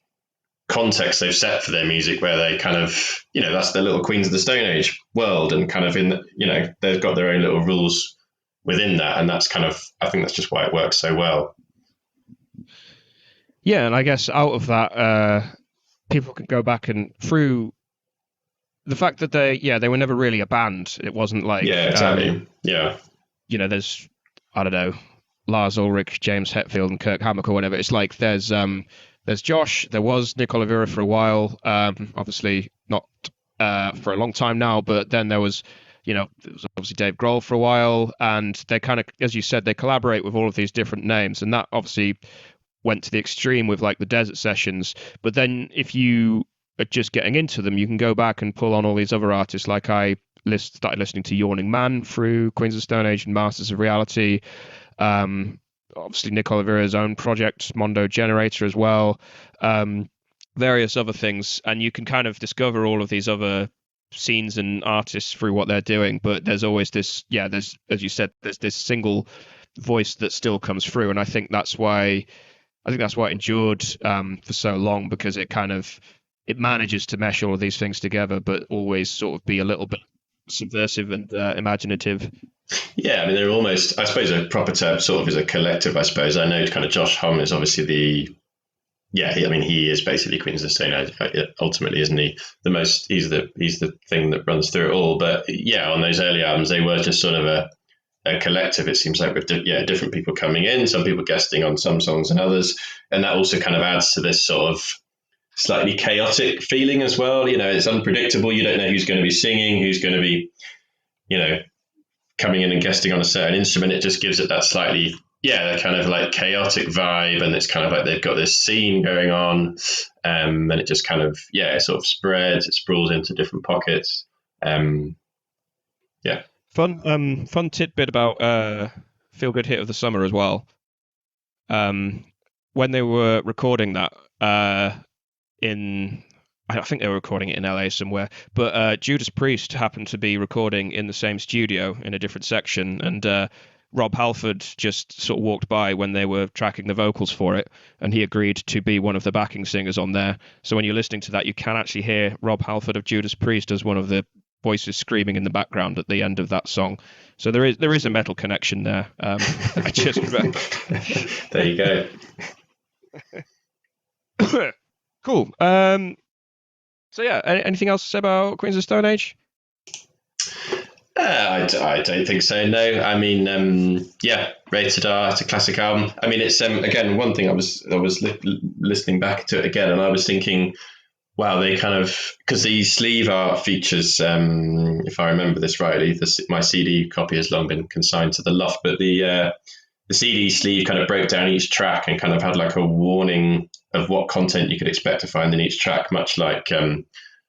context they've set for their music, where they kind of that's their little Queens of the Stone Age world, and kind of they've got their own little rules within that, and that's kind of, I think that's just why it works so well. Yeah, and I guess out of that, people can go back and through the fact that they were never really a band. It wasn't like exactly. There's, I don't know, Lars Ulrich, James Hetfield, and Kirk Hammett or whatever. It's like there's Josh, there was Nick Olivera for a while, obviously not for a long time now. But then there was, it was obviously Dave Grohl for a while, and they kind of, as you said, they collaborate with all of these different names, and that obviously went to the extreme with like the Desert Sessions. But then if you are just getting into them, you can go back and pull on all these other artists. Like I started listening to Yawning Man through Queens of Stone Age and Masters of Reality. Obviously Nick Oliveira's own project, Mondo Generator as well. Various other things, and you can kind of discover all of these other scenes and artists through what they're doing. But there's always this, there's, as you said, there's this single voice that still comes through, and I think that's why it endured for so long, because it manages to mesh all of these things together, but always sort of be a little bit subversive and imaginative. Yeah, I mean, they're almost, I suppose, a proper term sort of is a collective, I suppose. I know kind of Josh Homme is obviously he is basically Queens of the Stone Age, ultimately, isn't he? He's the thing that runs through it all. But yeah, on those early albums, they were just sort of a collective, it seems like, with different people coming in, some people guesting on some songs and others. And that also kind of adds to this sort of slightly chaotic feeling as well. It's unpredictable. You don't know who's going to be singing, who's going to be, coming in and guesting on a certain instrument. It just gives it that slightly, that kind of like chaotic vibe. And it's kind of like they've got this scene going on. And it just kind of, it sort of spreads, it sprawls into different pockets. Fun tidbit about Feel Good Hit of the Summer as well. When they were recording that I think they were recording it in LA somewhere, but Judas Priest happened to be recording in the same studio in a different section, and Rob Halford just sort of walked by when they were tracking the vocals for it, and he agreed to be one of the backing singers on there. So when you're listening to that, you can actually hear Rob Halford of Judas Priest as one of the voices screaming in the background at the end of that song. So there is a metal connection there. I just there you go. Cool. So yeah, anything else to say about Queens of Stone Age? I don't think so. No, I mean, Rated R. It's a classic album. I mean, it's again, one thing I was listening back to it again, and I was thinking, wow, they kind of, because the sleeve art features, if I remember this rightly, my CD copy has long been consigned to the loft, but the CD sleeve kind of broke down each track and kind of had like a warning of what content you could expect to find in each track, much like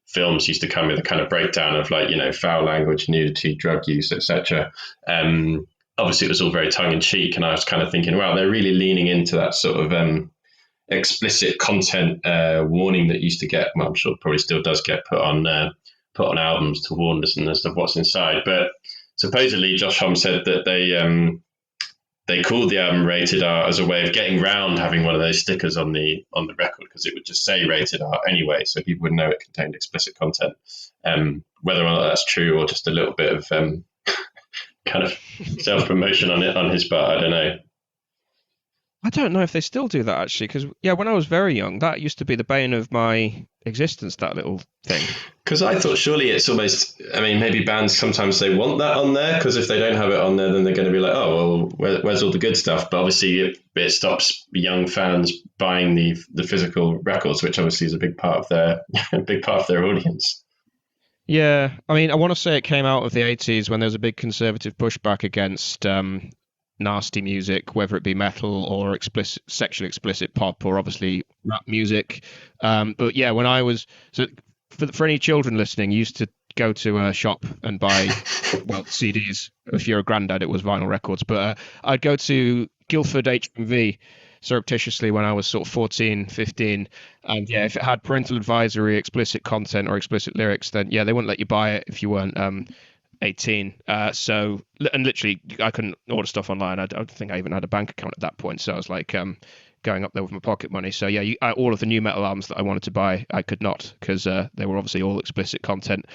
films used to come with a kind of breakdown of like, foul language, nudity, drug use, etc. Obviously, it was all very tongue in cheek, and I was kind of thinking, wow, they're really leaning into that sort of explicit content warning that used to get, well, I'm sure probably still does get put on albums to warn listeners of what's inside. But supposedly, Josh Homme said that they called the album Rated R as a way of getting round having one of those stickers on the record, because it would just say Rated R anyway, so people would know it contained explicit content. Whether or not that's true or just a little bit of kind of self-promotion on his part, I don't know. I don't know if they still do that, actually, because when I was very young, that used to be the bane of my existence, that little thing. Because I thought surely it's almost, I mean, maybe bands sometimes they want that on there, because if they don't have it on there, then they're going to be like, oh, well, where's all the good stuff? But obviously it stops young fans buying the physical records, which obviously is a big part of their audience. Yeah, I mean, I want to say it came out of the 80s when there was a big conservative pushback against nasty music, whether it be metal or sexually explicit pop, or obviously rap music. But yeah, when I was, so for any children listening, you used to go to a shop and buy, CDs. If you're a granddad, it was vinyl records. But I'd go to Guildford HMV surreptitiously when I was sort of 14, 15. And if it had parental advisory, explicit content or explicit lyrics, then they wouldn't let you buy it if you weren't 18. So, and literally I couldn't order stuff online. I don't think I even had a bank account at that point. So I was like going up there with my pocket money. So all of the new metal albums that I wanted to buy, I could not, because they were obviously all explicit content.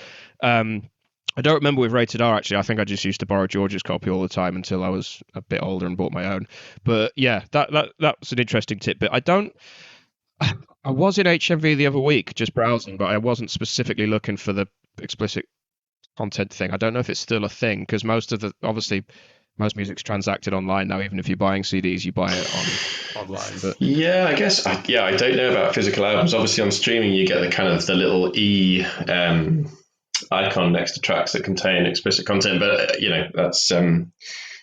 I don't remember with Rated R, actually. I think I just used to borrow George's copy all the time until I was a bit older and bought my own. But that was an interesting tidbit. I was in HMV the other week just browsing, but I wasn't specifically looking for the explicit content thing. I don't know if it's still a thing, because most music's transacted online now. Even if you're buying CDs, you buy it online. But I guess I don't know about physical albums. Obviously on streaming you get the kind of the little icon next to tracks that contain explicit content. But that's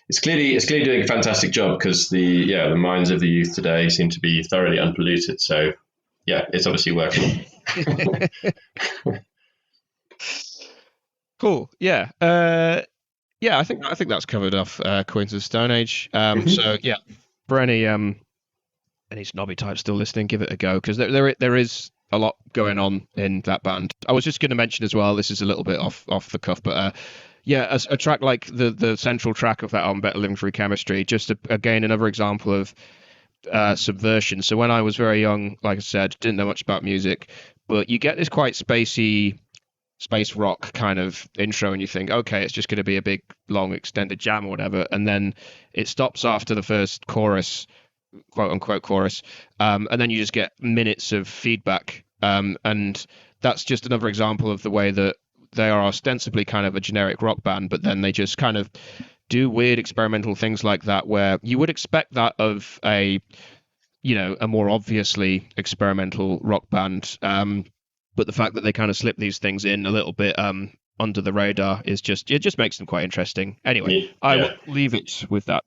it's clearly doing a fantastic job, because the minds of the youth today seem to be thoroughly unpolluted. So yeah, it's obviously working. Cool. Yeah. Yeah, I think that's covered off Queens of the Stone Age. So yeah, for any snobby types still listening, give it a go, because there is a lot going on in that band. I was just going to mention as well, this is a little bit off the cuff, but yeah, a track like the central track of that album, Better Living Through Chemistry, just again another example of subversion. So when I was very young, like I said, didn't know much about music, but you get this quite spacey space rock kind of intro, and you think, okay, it's just going to be a big long extended jam or whatever, and then it stops after the first chorus, quote unquote chorus, and then you just get minutes of feedback, and that's just another example of the way that they are ostensibly kind of a generic rock band, but then they just kind of do weird experimental things like that, where you would expect that of a more obviously experimental rock band, but the fact that they kind of slip these things in a little bit under the radar it just makes them quite interesting. Anyway, Yeah. I will leave it with that.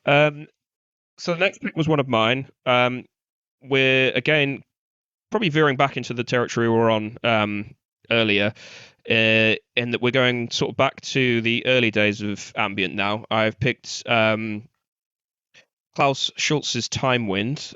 So the next pick was one of mine. We're again probably veering back into the territory we were on earlier, in that we're going sort of back to the early days of ambient now. I've picked Klaus Schulze's Time Wind.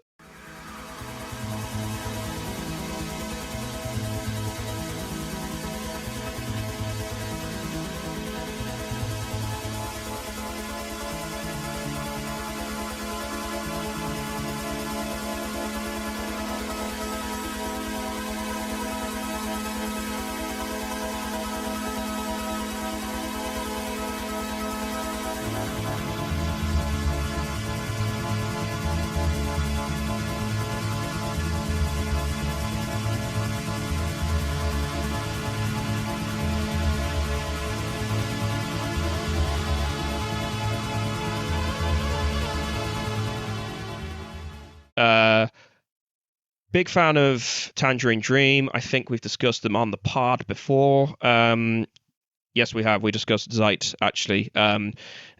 Big fan of Tangerine Dream. I think we've discussed them on the pod before. Yes, we have. We discussed Zeit, actually. And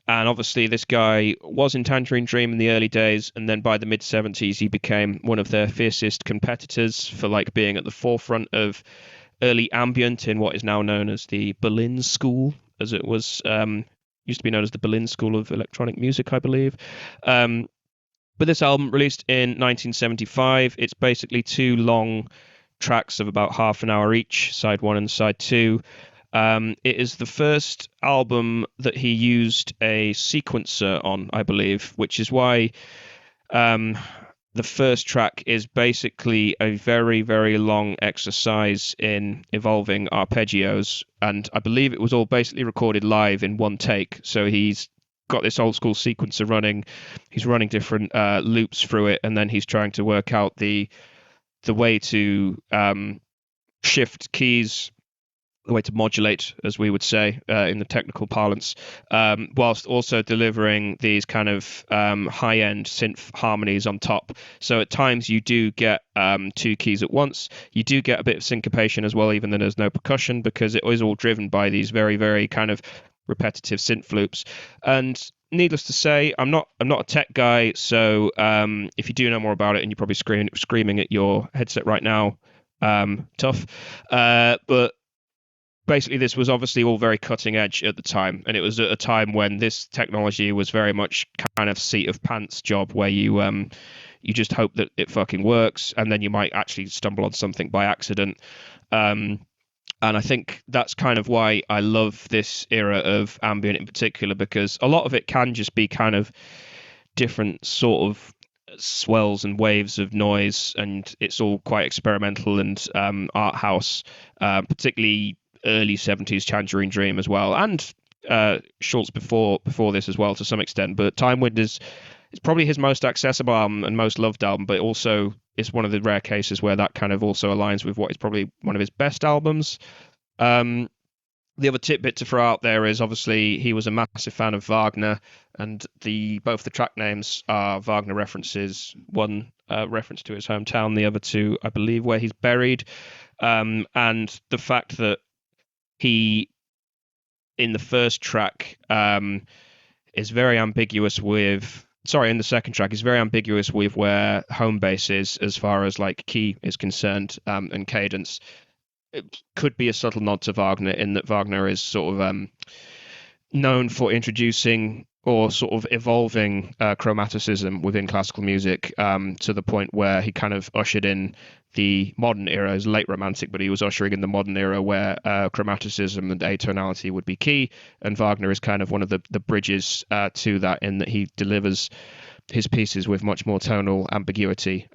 obviously, this guy was in Tangerine Dream in the early days, and then by the mid-70s, he became one of their fiercest competitors for being at the forefront of early ambient in what is now known as the Berlin School, as it was used to be known as the Berlin School of Electronic Music, I believe. But this album, released in 1975, it's basically two long tracks of about half an hour each, side one and side two. It is the first album that he used a sequencer on, I believe, which is why the first track is basically a very, very long exercise in evolving arpeggios. And I believe it was all basically recorded live in one take. So he's got this old school sequencer running. He's running different loops through it, and then he's trying to work out the way to shift keys, the way to modulate, as we would say in the technical parlance, whilst also delivering these kind of high-end synth harmonies on top. So at times you do get two keys at once. You do get a bit of syncopation as well, even though there's no percussion, because it is all driven by these very, very kind of repetitive synth loops. And needless to say, I'm not a tech guy, so if you do know more about it, and you're probably screaming at your headset right now, tough. But basically, this was obviously all very cutting edge at the time, and it was at a time when this technology was very much kind of seat of pants job, where you just hope that it fucking works, and then you might actually stumble on something by accident. And I think that's kind of why I love this era of ambient in particular, because a lot of it can just be kind of different sort of swells and waves of noise, and it's all quite experimental and art house, particularly early 70s Tangerine Dream as well, and Schulze before this as well to some extent. But Time Wind is probably his most accessible album and most loved album, but also it's one of the rare cases where that kind of also aligns with what is probably one of his best albums. The other tidbit to throw out there is obviously he was a massive fan of Wagner, and both the track names are Wagner references. One reference to his hometown, the other two, I believe, where he's buried. And the fact that he, in the first track, is very ambiguous with. Sorry, in the second track, is very ambiguous with where home base is as far as like key is concerned, and cadence. It could be a subtle nod to Wagner in that Wagner is sort of known for introducing or sort of evolving chromaticism within classical music, to the point where he kind of ushered in the modern era. As late romantic, but he was ushering in the modern era where chromaticism and atonality would be key, and Wagner is kind of one of the bridges to that, in that he delivers his pieces with much more tonal ambiguity.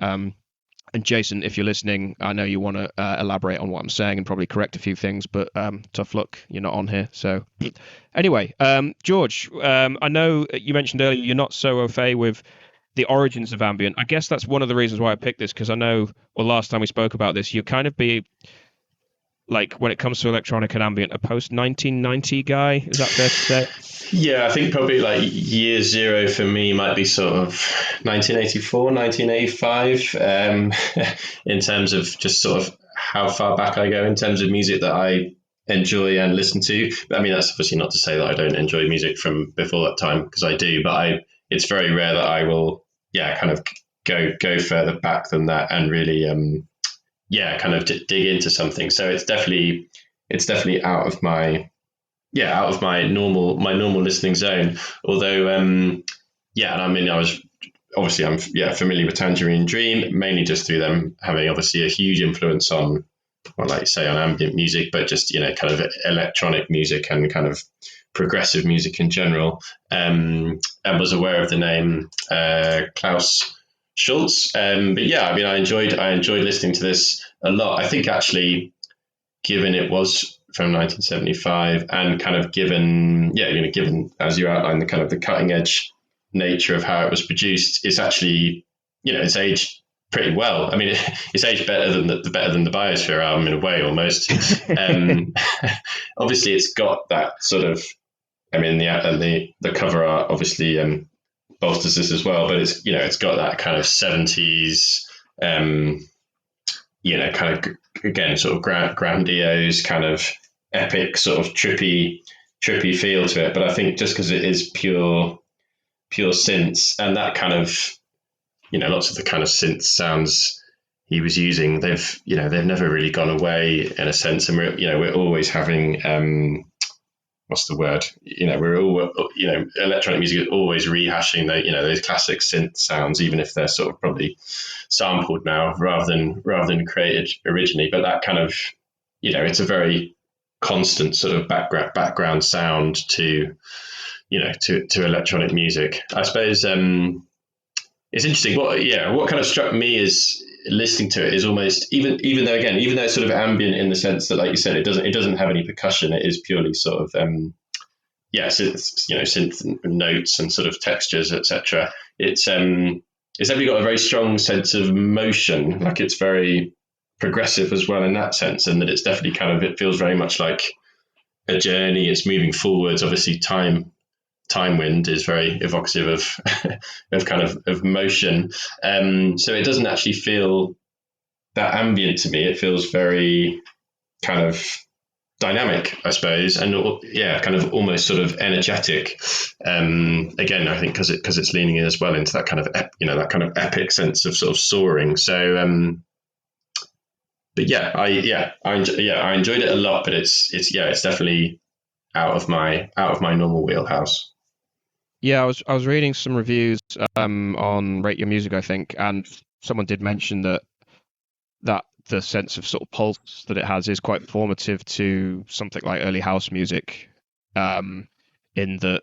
And Jason, if you're listening, I know you want to elaborate on what I'm saying and probably correct a few things, but tough luck, you're not on here. So anyway, George, I know you mentioned earlier you're not so au fait with the origins of ambient. I guess that's one of the reasons why I picked this, because I know, well, last time we spoke about this, you kind of be like, when it comes to electronic and ambient, a post 1990 guy. Is that fair to say? Yeah, I think probably like year zero for me might be sort of 1984, 1985, in terms of just sort of how far back I go in terms of music that I enjoy and listen to. But I mean, that's obviously not to say that I don't enjoy music from before that time, because I do, but it's very rare that I will, kind of go further back than that and really, kind of dig into something. So it's definitely out of my normal listening zone. Although, and I mean, I'm familiar with Tangerine Dream, mainly just through them having obviously a huge influence on, well, like you say, on ambient music, but just, kind of electronic music and kind of progressive music in general. And was aware of the name Klaus Schulze. But yeah, I mean, I enjoyed listening to this a lot. I think actually, given it was from 1975, and kind of given as you outlined the kind of the cutting edge nature of how it was produced, it's actually, it's aged pretty well. I mean, it's aged better than the Biosphere album in a way, almost. Obviously, it's got that sort of, I mean, the cover art obviously bolsters this as well, but it's got that kind of 70s, kind of, again, sort of grandiose, kind of epic, sort of trippy feel to it. But I think just because it is pure synths, and that kind of, lots of the kind of synth sounds he was using, they've never really gone away in a sense, and we're always having what's the word? We're all, electronic music is always rehashing those classic synth sounds, even if they're sort of probably sampled now rather than created originally. But that kind of, it's a very constant sort of background sound to electronic music. I suppose it's interesting. What kind of struck me is listening to it is almost, even though it's sort of ambient in the sense that, like you said, it doesn't have any percussion. It is purely sort of synth notes and sort of textures, etc. It's definitely got a very strong sense of motion. Like, it's very progressive as well in that sense, and that it's definitely kind of, it feels very much like a journey. It's moving forwards. Obviously, time wind is very evocative of motion. So it doesn't actually feel that ambient to me. It feels very kind of dynamic, I suppose, and kind of almost sort of energetic. Again, I think because it's leaning in as well into that kind of that kind of epic sense of sort of soaring. So, but I enjoyed it a lot. But it's definitely out of my normal wheelhouse. Yeah, I was reading some reviews on Rate Your Music, I think, and someone did mention that the sense of sort of pulse that it has is quite formative to something like early house music, in that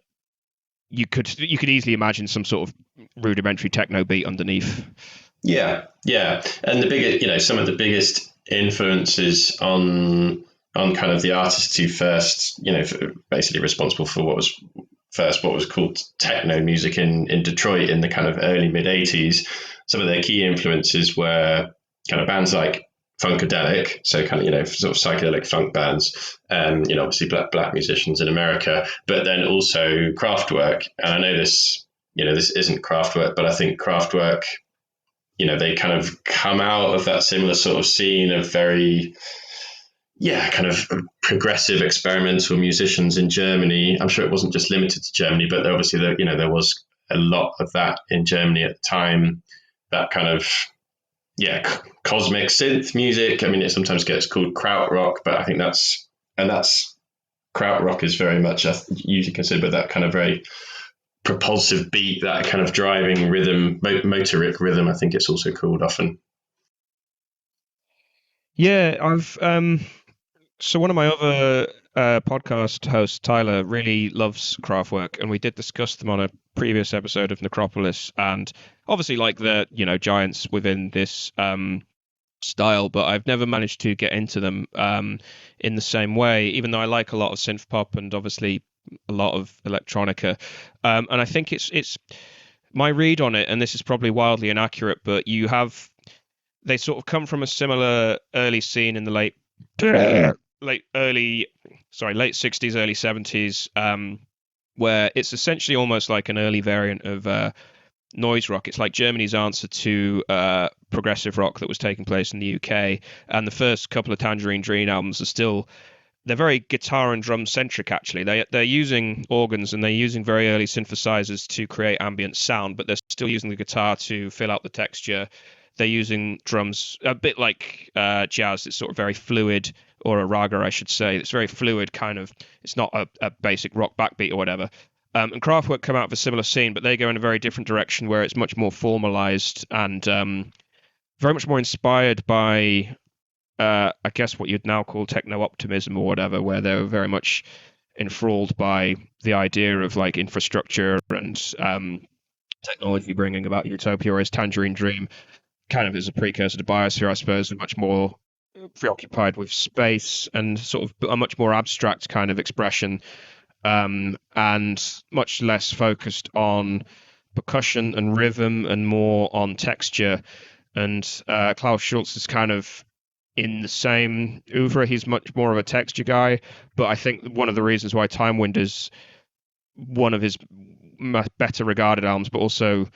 you could easily imagine some sort of rudimentary techno beat underneath. Yeah, and some of the biggest influences on kind of the artists who first, basically responsible for what was called techno music in Detroit in the kind of early mid 80s. Some of their key influences were kind of bands like Funkadelic, so kind of, sort of psychedelic funk bands, obviously black musicians in America, but then also Kraftwerk. And I know this isn't Kraftwerk, but I think Kraftwerk, they kind of come out of that similar sort of scene of very, kind of progressive experimental musicians in Germany. I'm sure it wasn't just limited to Germany, but obviously there was a lot of that in Germany at the time. That kind of cosmic synth music. I mean, it sometimes gets called krautrock, but I think that's krautrock is very much usually considered that kind of very propulsive beat, that kind of driving rhythm, motoric rhythm. I think it's also called often. Yeah, I've so one of my other podcast hosts, Tyler, really loves Kraftwerk, and we did discuss them on a previous episode of Necropolis, and obviously like the giants within this style, but I've never managed to get into them in the same way, even though I like a lot of synth pop and obviously a lot of electronica. And I think it's my read on it, and this is probably wildly inaccurate, but they sort of come from a similar early scene in the late 60s, early 70s, where it's essentially almost like an early variant of noise rock. It's like Germany's answer to progressive rock that was taking place in the UK. And the first couple of Tangerine Dream albums they're very guitar and drum centric. Actually, they're using organs and they're using very early synthesizers to create ambient sound, but they're still using the guitar to fill out the texture. They're using drums a bit like jazz. It's sort of very fluid, or a raga, I should say. It's very fluid, kind of. It's not a basic rock backbeat or whatever. And Kraftwerk come out of a similar scene, but they go in a very different direction where it's much more formalized and very much more inspired by, I guess, what you'd now call techno-optimism or whatever, where they're very much enthralled by the idea of like infrastructure and technology bringing about utopia, whereas Tangerine Dream kind of is a precursor to Biosphere, I suppose, and much more preoccupied with space and sort of a much more abstract kind of expression, and much less focused on percussion and rhythm and more on texture. And Klaus Schulze is kind of in the same oeuvre. He's much more of a texture guy, but I think one of the reasons why Time Wind is one of his better regarded albums, but also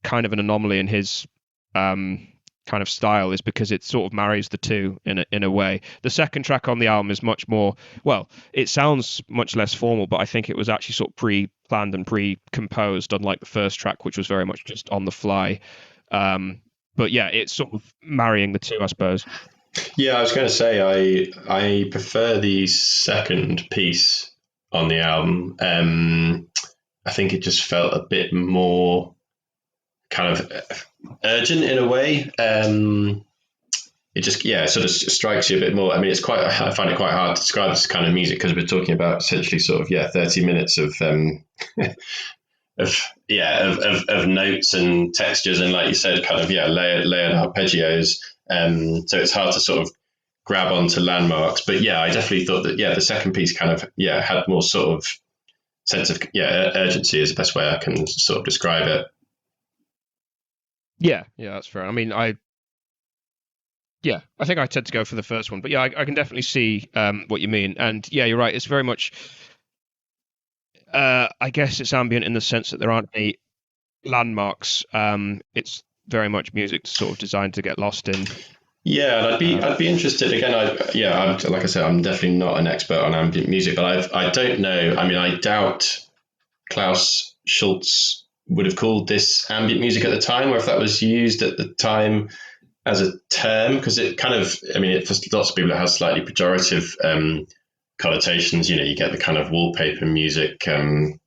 kind of an anomaly in his kind of style, is because it sort of marries the two in a way. The second track on the album is much more, well, it sounds much less formal, but I think it was actually sort of pre-planned and pre-composed, unlike the first track, which was very much just on the fly. But yeah, it's sort of marrying the two, I suppose. Yeah, I was going to say I prefer the second piece on the album. I think it just felt a bit more kind of urgent in a way. It just sort of strikes you a bit more. I mean, I find it quite hard to describe this kind of music because we're talking about essentially sort of 30 minutes of of notes and textures and, like you said, kind of layered arpeggios. So it's hard to sort of grab onto landmarks. But I definitely thought that the second piece kind of had more sort of sense of urgency is the best way I can sort of describe it. Yeah, that's fair. I mean, I think I tend to go for the first one, but I can definitely see what you mean. And you're right. It's very much, I guess it's ambient in the sense that there aren't any landmarks. It's very much music sort of designed to get lost in. Yeah, and I'd be interested again. Like I said, I'm definitely not an expert on ambient music, but I don't know. I mean, I doubt Klaus Schulze would have called this ambient music at the time, or if that was used at the time as a term, because it kind of, I mean, for lots of people, it has slightly pejorative connotations. You get the kind of wallpaper music term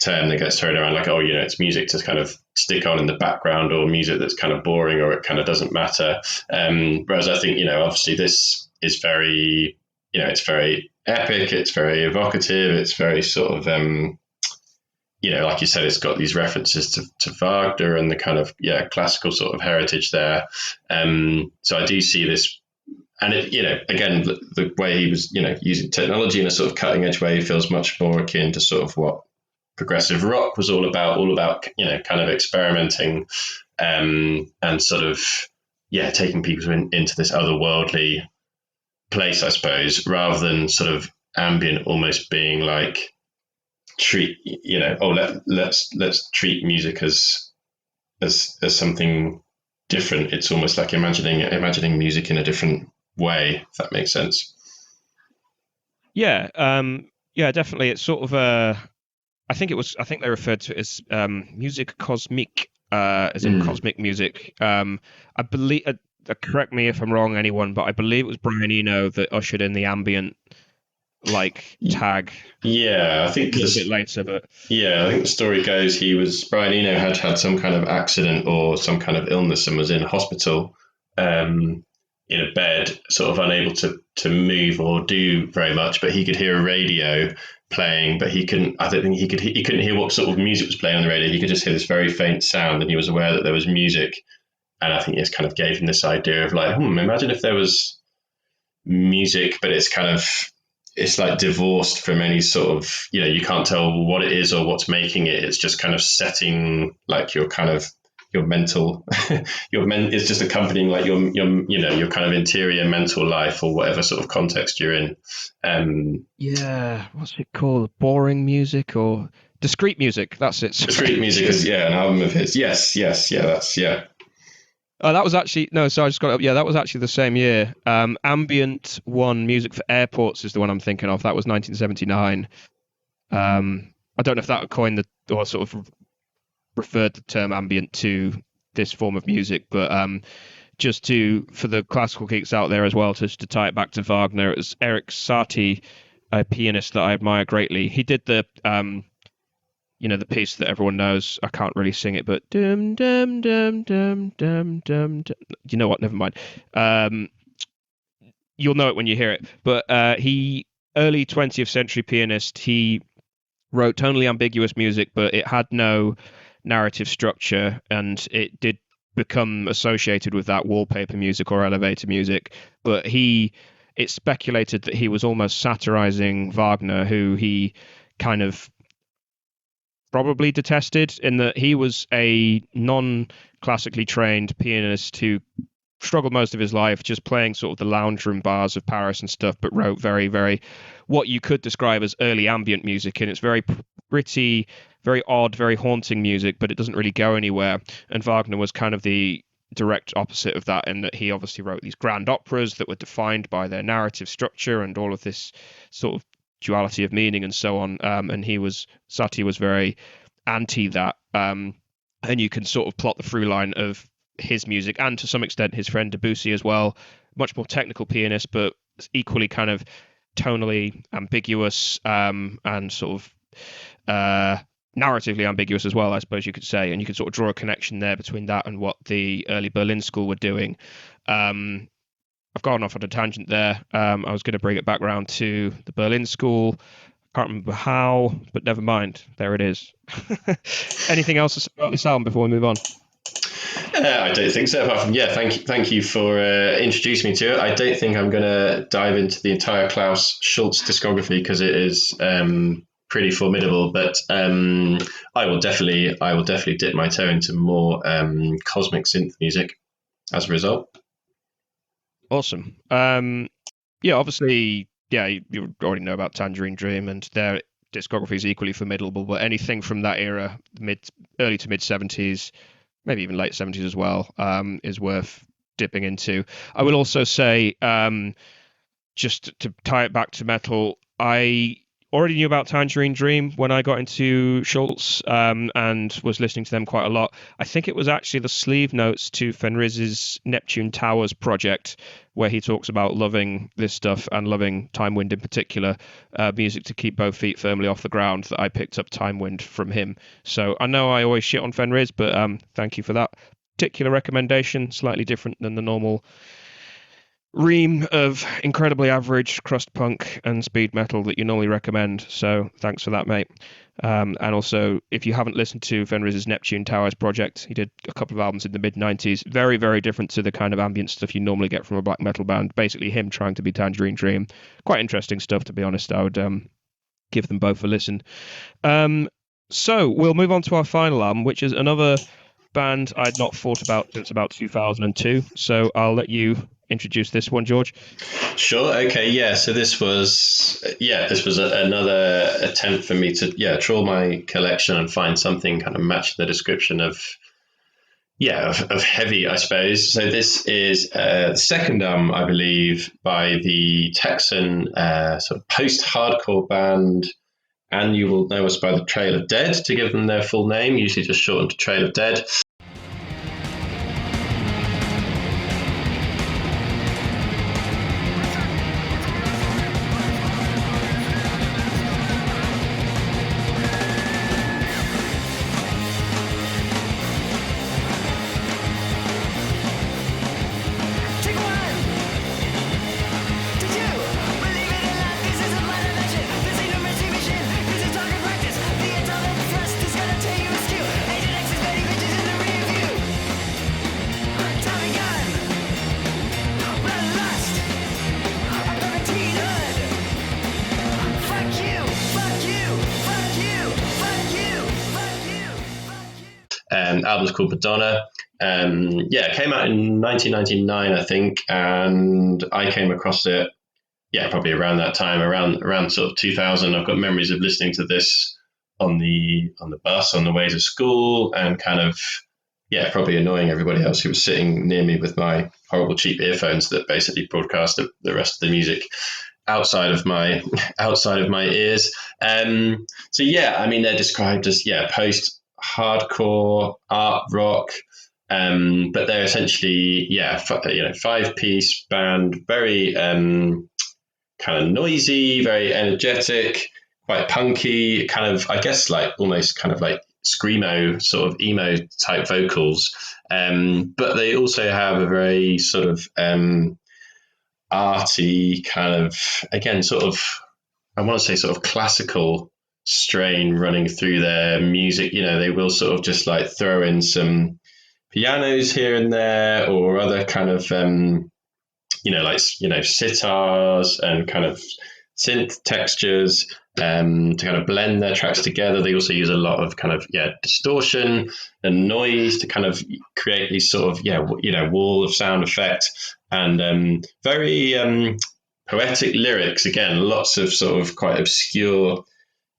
that gets thrown around, like, oh, it's music to kind of stick on in the background, or music that's kind of boring, or it kind of doesn't matter. Whereas I think, obviously this is very, it's very epic, it's very evocative, it's very sort of, like you said, it's got these references to Wagner and the kind of, classical sort of heritage there. So I do see this. And it, again, the way he was, using technology in a sort of cutting edge way feels much more akin to sort of what progressive rock was all about, kind of experimenting and sort of, taking people into this otherworldly place, I suppose, rather than sort of ambient almost being like let's treat music as something different. It's almost like imagining music in a different way, if that makes sense. Yeah, yeah, definitely. It's sort of I think they referred to it as musique cosmique, as in Mm. cosmic music. I believe, correct me if I'm wrong, anyone, but I believe it was Brian Eno that ushered in the ambient like tag Yeah, I a think little bit this. later. But Yeah, I think the story goes Brian Eno had had some kind of accident or some kind of illness and was in hospital, um, in a bed, sort of unable to move or do very much, but he could hear a radio playing, but he couldn't. I don't think he couldn't hear what sort of music was playing on the radio. He could just hear this very faint sound, and he was aware that there was music. And I think this kind of gave him this idea of like, imagine if there was music, but it's like divorced from any sort of, you can't tell what it is or what's making it. It's just kind of setting like your kind of your mental it's just accompanying like your kind of interior mental life or whatever sort of context you're in. yeah, what's it called? Boring music or discrete music? That's it. Discrete Sorry. music is, yeah, an album of his. Yes, yeah, that's, yeah. Oh, that was actually no. So I just got it up. Yeah, that was actually the same year. Ambient One Music for Airports is the one I'm thinking of. That was 1979. I don't know if that coined the or sort of referred the term ambient to this form of music, but just to for the classical geeks out there as well, to tie it back to Wagner, it was Eric Satie, a pianist that I admire greatly. He did the piece that everyone knows. I can't really sing it, but dum dum dum dum dum dum. Dum. You know what? Never mind. Um, you'll know it when you hear it. But he, early 20th century pianist, he wrote tonally ambiguous music, but it had no narrative structure, and it did become associated with that wallpaper music or elevator music. But it's speculated that he was almost satirizing Wagner, who he kind of probably detested, in that he was a non-classically trained pianist who struggled most of his life just playing sort of the lounge room bars of Paris and stuff, but wrote very, very what you could describe as early ambient music. And it's very pretty, very odd, very haunting music, but it doesn't really go anywhere. And Wagner was kind of the direct opposite of that, in that he obviously wrote these grand operas that were defined by their narrative structure and all of this sort of duality of meaning and so on. And Satie was very anti that. And you can sort of plot the through line of his music, and to some extent his friend Debussy as well. Much more technical pianist, but equally kind of tonally ambiguous, and sort of narratively ambiguous as well, I suppose you could say. And you could sort of draw a connection there between that and what the early Berlin school were doing. I've gone off on a tangent there. I was going to bring it back around to the Berlin school. Can't remember how, but never mind. There it is. Anything else about this album before we move on? I don't think so. Apart from, yeah, thank you for introducing me to it. I don't think I'm going to dive into the entire Klaus Schulze discography because it is pretty formidable. But I will definitely dip my toe into more cosmic synth music as a result. Awesome. Yeah, obviously, yeah, you already know about Tangerine Dream, and their discography is equally formidable. But anything from that era, early to mid '70s, maybe even late '70s as well, is worth dipping into. I will also say, just to tie it back to metal, I already knew about Tangerine Dream when I got into Schultz, and was listening to them quite a lot. I think it was actually the sleeve notes to Fenriz's Neptune Towers project, where he talks about loving this stuff and loving Time Wind in particular, music to keep both feet firmly off the ground, that I picked up Time Wind from him. So I know I always shit on Fenriz, but thank you for that particular recommendation. Slightly different than the normal ream of incredibly average crust punk and speed metal that you normally recommend. So thanks for that, mate. And also, if you haven't listened to Fenriz's Neptune Towers project, he did a couple of albums in the mid 90s. Very, very different to the kind of ambient stuff you normally get from a black metal band. Basically, him trying to be Tangerine Dream. Quite interesting stuff, to be honest. I would give them both a listen. So we'll move on to our final album, which is another band I'd not thought about since about 2002. So I'll let you introduce this one, George. Sure. Okay. Yeah. So this was another attempt for me to trawl my collection and find something kind of match the description of of heavy, I suppose. So this is the second album, I believe, by the Texan sort of post-hardcore band, and you will know us by the Trail of Dead, to give them their full name, usually just shortened to Trail of Dead. Album's called Madonna. It came out in 1999, I think, and I came across it, probably around that time, around sort of 2000. I've got memories of listening to this on the bus on the way to school, and kind of, probably annoying everybody else who was sitting near me with my horrible cheap earphones that basically broadcast the rest of the music outside of my ears. They're described as post hardcore art rock, but they're essentially 5-piece band, very kind of noisy, very energetic, quite punky, kind of, I guess, like almost kind of like screamo, sort of emo type vocals, but they also have a very sort of arty kind of, again, sort of, I want to say sort of classical strain running through their music. They will sort of just like throw in some pianos here and there, or other kind of sitars and kind of synth textures, to kind of blend their tracks together. They also use a lot of kind of distortion and noise to kind of create these sort of wall of sound effect, and very poetic lyrics. Again, lots of sort of quite obscure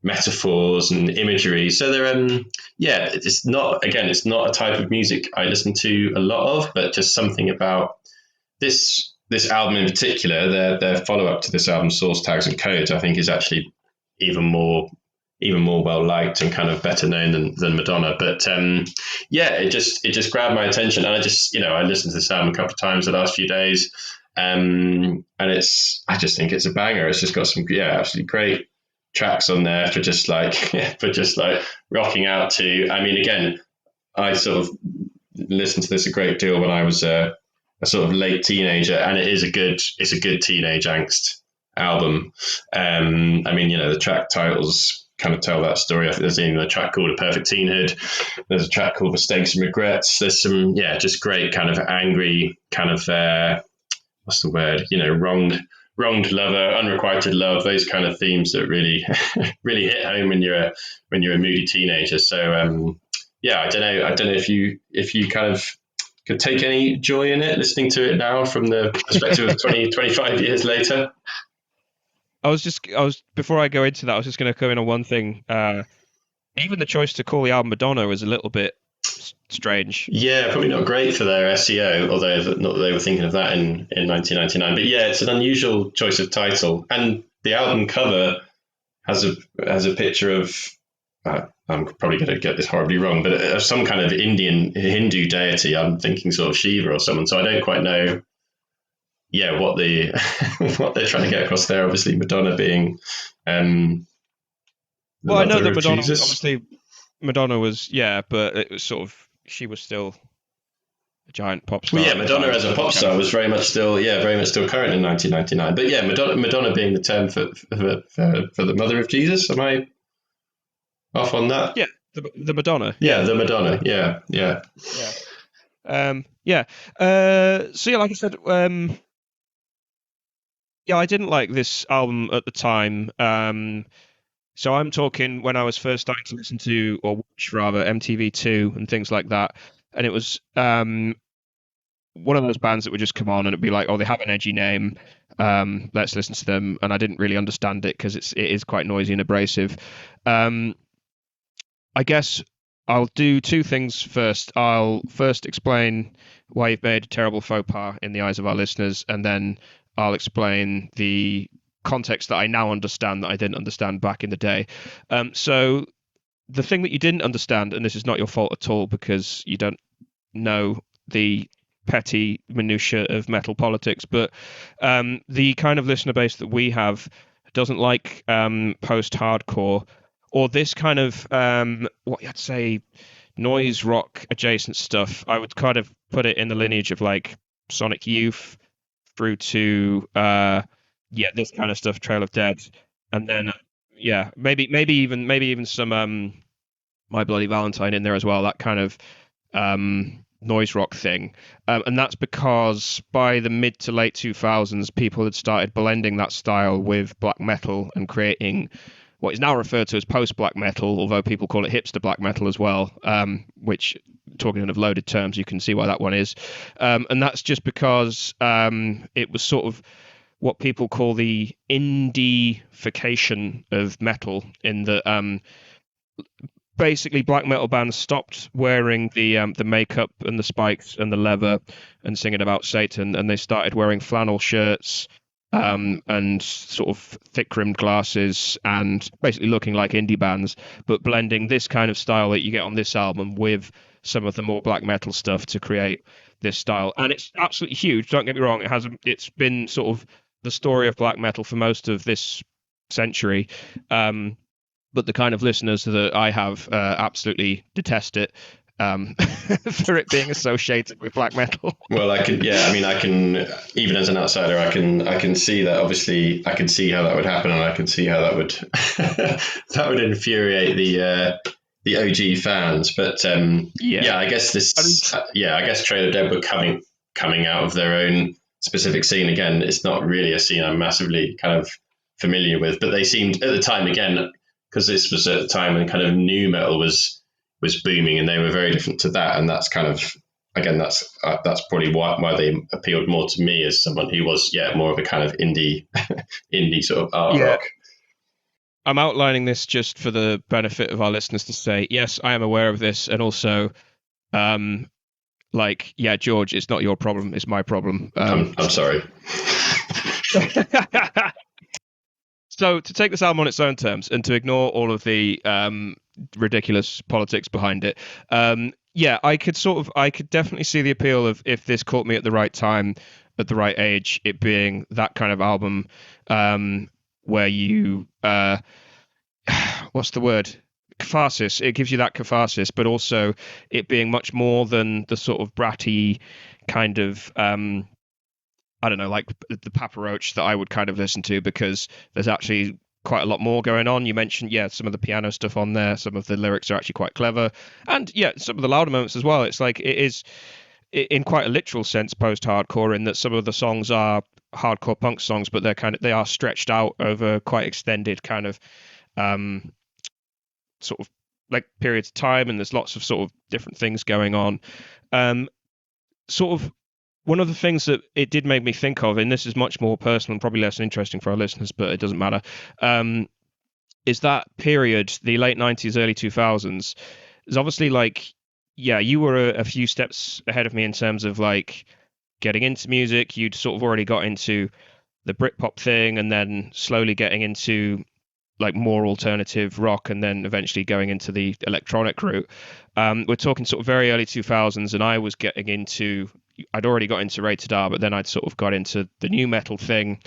metaphors and imagery. So they're it's not a type of music I listen to a lot of, but just something about this album in particular, their follow up to this album, Source Tags and Codes, I think is actually even more well liked and kind of better known than Madonna. But it just grabbed my attention, and I listened to this album a couple of times the last few days, and I just think it's a banger. It's just got some absolutely great tracks on there for just like rocking out to. I mean, again, I sort of listened to this a great deal when I was a sort of late teenager, and it's a good teenage angst album. The track titles kind of tell that story. I think there's even a track called A Perfect Teenhood. There's a track called Mistakes and Regrets. There's some just great kind of angry kind of what's the word? Wronged lover, unrequited love, those kind of themes that really really hit home when you're a moody teenager. So I don't know if you kind of could take any joy in it, listening to it now from the perspective of 25 years later. Before I go into that, I was just going to come in on one thing. Even the choice to call the album Madonna was a little bit strange. Yeah, probably not great for their SEO, although not that they were thinking of that in 1999. But it's an unusual choice of title, and the album cover has a picture of. I'm probably going to get this horribly wrong, but some kind of Indian Hindu deity. I'm thinking sort of Shiva or someone. So I don't quite know. What what they're trying to get across there. Obviously, Madonna being. I know that Madonna, obviously, Madonna was, but it was sort of, she was still a giant pop star. Well, Madonna as a pop star was very much still current in 1999. But Madonna being the term for the mother of Jesus. Am I off on that? Yeah, the Madonna. Yeah, the Madonna. Yeah. Like I said, I didn't like this album at the time. So I'm talking when I was first starting to listen to, or watch rather, MTV2 and things like that. And it was one of those bands that would just come on and it'd be like, oh, they have an edgy name. Let's listen to them. And I didn't really understand it because it is quite noisy and abrasive. I guess I'll do two things first. I'll first explain why you've made a terrible faux pas in the eyes of our listeners, and then I'll explain the context that I now understand that I didn't understand back in the day. So the thing that you didn't understand, and this is not your fault at all because you don't know the petty minutiae of metal politics, but the kind of listener base that we have doesn't like post-hardcore or this kind of what I'd say noise rock adjacent stuff. I would kind of put it in the lineage of like Sonic Youth through to yeah, this kind of stuff, Trail of Dead, and then yeah, maybe even some My Bloody Valentine in there as well. That kind of noise rock thing, and that's because by the mid to late 2000s, people had started blending that style with black metal and creating what is now referred to as post black metal, although people call it hipster black metal as well. Which, talking of loaded terms, you can see why that one is, and that's just because it was sort of what people call the indie-fication of metal, in the basically black metal bands stopped wearing the makeup and the spikes and the leather and singing about Satan, and they started wearing flannel shirts and sort of thick-rimmed glasses and basically looking like indie bands, but blending this kind of style that you get on this album with some of the more black metal stuff to create this style. And it's absolutely huge. Don't get me wrong; it's been sort of the story of black metal for most of this century. But the kind of listeners that I have absolutely detest it for it being associated with black metal. Well, yeah, I mean, I can, even as an outsider, I can see that. Obviously, I can see how that would happen, and I can see how that would that would infuriate the OG fans. But yeah, I guess I guess Trail of Dead were coming out of their own specific scene. Again, it's not really a scene I'm massively kind of familiar with, but they seemed at the time, again, because this was at the time when kind of new metal was booming, and they were very different to that, and that's kind of, again, that's probably why they appealed more to me as someone who was more of a kind of indie indie sort of art rock. I'm outlining this just for the benefit of our listeners to say, yes, I am aware of this, and also, yeah, George, it's not your problem, it's my problem. I'm sorry. So to take this album on its own terms and to ignore all of the ridiculous politics behind it, yeah, I could definitely see the appeal of, if this caught me at the right time, at the right age, it being that kind of album where you, what's the word? Catharsis. It gives you that catharsis, but also it being much more than the sort of bratty kind of I don't know, like the Papa Roach that I would kind of listen to, because there's actually quite a lot more going on. You mentioned, yeah, some of the piano stuff on there. Some of the lyrics are actually quite clever, and yeah, some of the louder moments as well. It's like it is, in quite a literal sense, post-hardcore, in that some of the songs are hardcore punk songs, but they are stretched out over quite extended kind of sort of like periods of time, and there's lots of sort of different things going on. Sort of one of the things that it did make me think of, and this is much more personal and probably less interesting for our listeners, but it doesn't matter, is that period, the late 90s, early 2000s, is obviously like, yeah, you were a few steps ahead of me in terms of like getting into music. You'd sort of already got into the Britpop thing, and then slowly getting into like more alternative rock, and then eventually going into the electronic route. We're talking sort of very early 2000s, and I'd already got into Rated R, but then I'd sort of got into the new metal thing.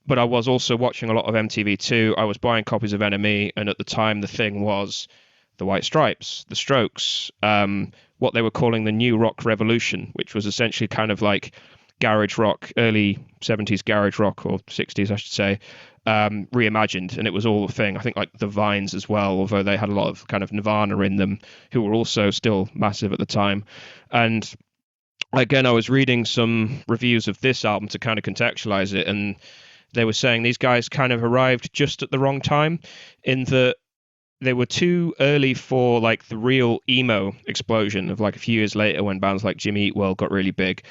But I was also watching a lot of MTV2. I was buying copies of NME, and at the time the thing was the White Stripes, the Strokes, what they were calling the New Rock Revolution, which was essentially kind of like garage rock, early 70s garage rock, or 60s, I should say, reimagined, and it was all a thing. I think like the Vines as well, although they had a lot of kind of Nirvana in them, who were also still massive at the time. And again, I was reading some reviews of this album to kind of contextualize it, and they were saying these guys kind of arrived just at the wrong time, in that they were too early for like the real emo explosion of like a few years later, when bands like Jimmy Eat World got really big.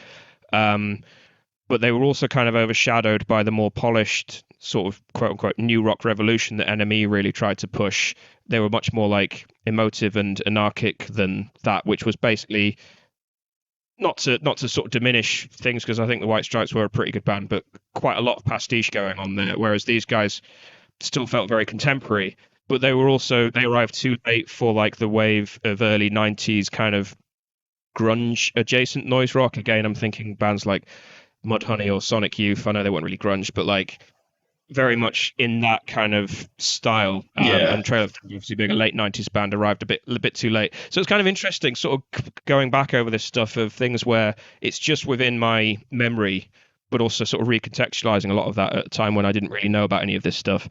but they were also kind of overshadowed by the more polished sort of quote unquote new rock revolution that NME really tried to push. They were much more like emotive and anarchic than that, which was basically not to sort of diminish things, because I think the White Stripes were a pretty good band, but quite a lot of pastiche going on there. Whereas these guys still felt very contemporary, but they arrived too late for like the wave of early '90s kind of grunge adjacent noise rock. Again, I'm thinking bands like Mudhoney or Sonic Youth. I know they weren't really grunge, but like very much in that kind of style. And Trail of Dead, obviously being a late '90s band, arrived a bit too late. So it's kind of interesting, sort of going back over this stuff of things where it's just within my memory, but also sort of recontextualizing a lot of that at a time when I didn't really know about any of this stuff.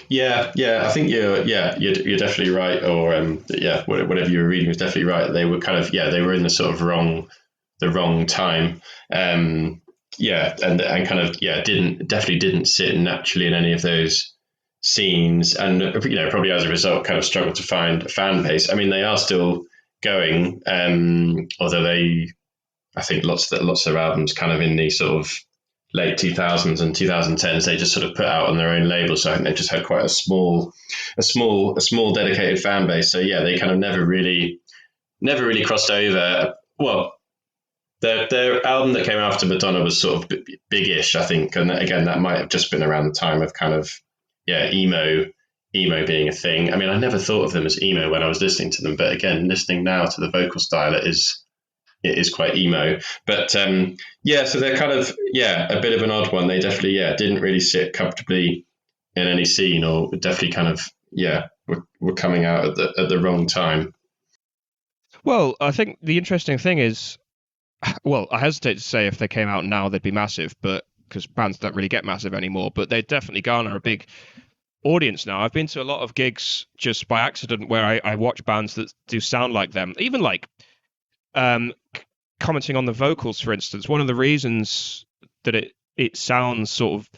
Yeah. I think you're definitely right. Or whatever you were reading was definitely right. They were kind of they were in the sort of the wrong time. And kind of definitely didn't sit naturally in any of those scenes, and probably as a result kind of struggled to find a fan base. I mean, they are still going, although I think lots of their albums kind of in the sort of late 2000s and 2010s they just sort of put out on their own label. So I think they just had quite a small dedicated fan base. So yeah, they kind of never really crossed over. Well, their album that came after Madonna was sort of big-ish, I think, and again that might have just been around the time of kind of emo being a thing. I mean, I never thought of them as emo when I was listening to them, but again, listening now to the vocal style, it is quite emo. But so they're kind of a bit of an odd one. They definitely didn't really sit comfortably in any scene, or definitely kind of were coming out at the wrong time. Well, I think the interesting thing is, well, I hesitate to say if they came out now they'd be massive, but because bands don't really get massive anymore, but they definitely garner a big audience now. I've been to a lot of gigs just by accident where I watch bands that do sound like them. Even like commenting on the vocals, for instance, one of the reasons that it sounds sort of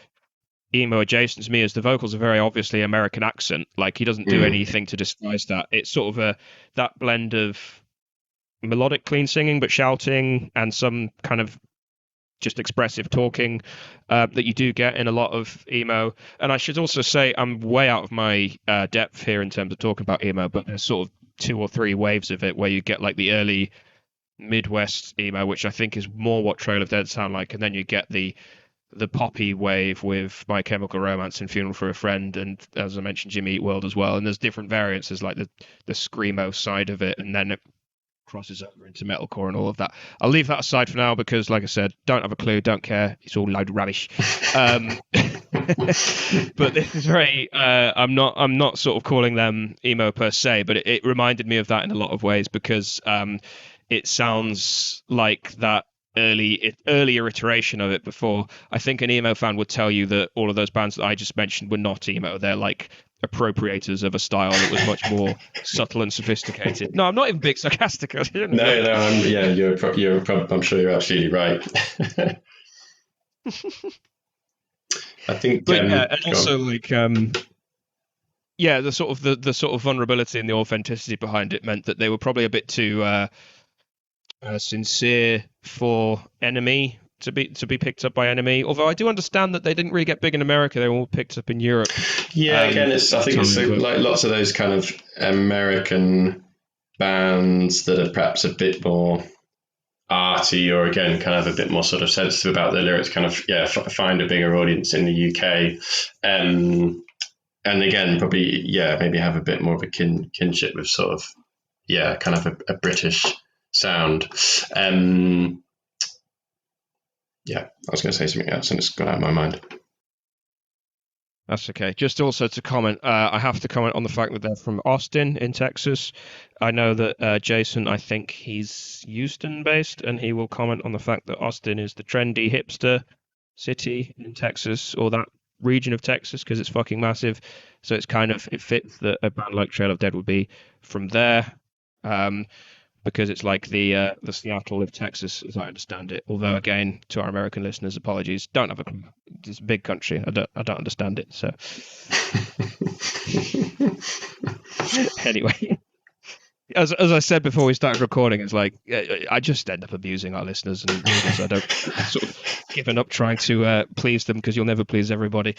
emo adjacent to me is the vocals are very obviously American accent. Like he doesn't do anything to disguise that. It's sort of that blend of melodic clean singing but shouting and some kind of just expressive talking that you do get in a lot of emo. And I should also say I'm way out of my depth here in terms of talking about emo, but there's sort of 2 or 3 waves of it where you get like the early Midwest emo, which I think is more what Trail of Dead sound like, and then you get the poppy wave with My Chemical Romance and Funeral for a Friend, and as I mentioned, Jimmy Eat World as well. And there's different variants, like the screamo side of it, and then it crosses over into metalcore and all of that. I'll leave that aside for now because, like I said, don't have a clue, don't care. It's all loud rubbish. But this is very. I'm not sort of calling them emo per se, but it reminded me of that in a lot of ways because it sounds like that earlier iteration of it before. I think an emo fan would tell you that all of those bands that I just mentioned were not emo. They're like appropriators of a style that was much more subtle and sophisticated. No, I'm not even being sarcastic. I'm sure you're absolutely right. I think, and also like, the sort of vulnerability and the authenticity behind it meant that they were probably a bit too sincere for NME to be picked up by NME. Although I do understand that they didn't really get big in America; they were all picked up in Europe. Yeah, again, I think it's like lots of those kind of American bands that are perhaps a bit more arty, or again, kind of a bit more sort of sensitive about their lyrics, kind of find a bigger audience in the UK, and again, probably maybe have a bit more of a kinship with sort of kind of a British sound. I was going to say something else and it's gone out of my mind. That's okay. Just also to comment, I have to comment on the fact that they're from Austin in Texas. I know that Jason, I think he's Houston based, and he will comment on the fact that Austin is the trendy hipster city in Texas, or that region of Texas, because it's fucking massive. So it's kind of, it fits that a band like Trail of Dead would be from there. Because it's like the Seattle of Texas, as I understand it. Although, again, to our American listeners, apologies. Don't have a clue. It's a big country. I don't understand it. So, anyway, as I said before we started recording, it's like I just end up abusing our listeners and readers. I don't sort of given up trying to please them because you'll never please everybody.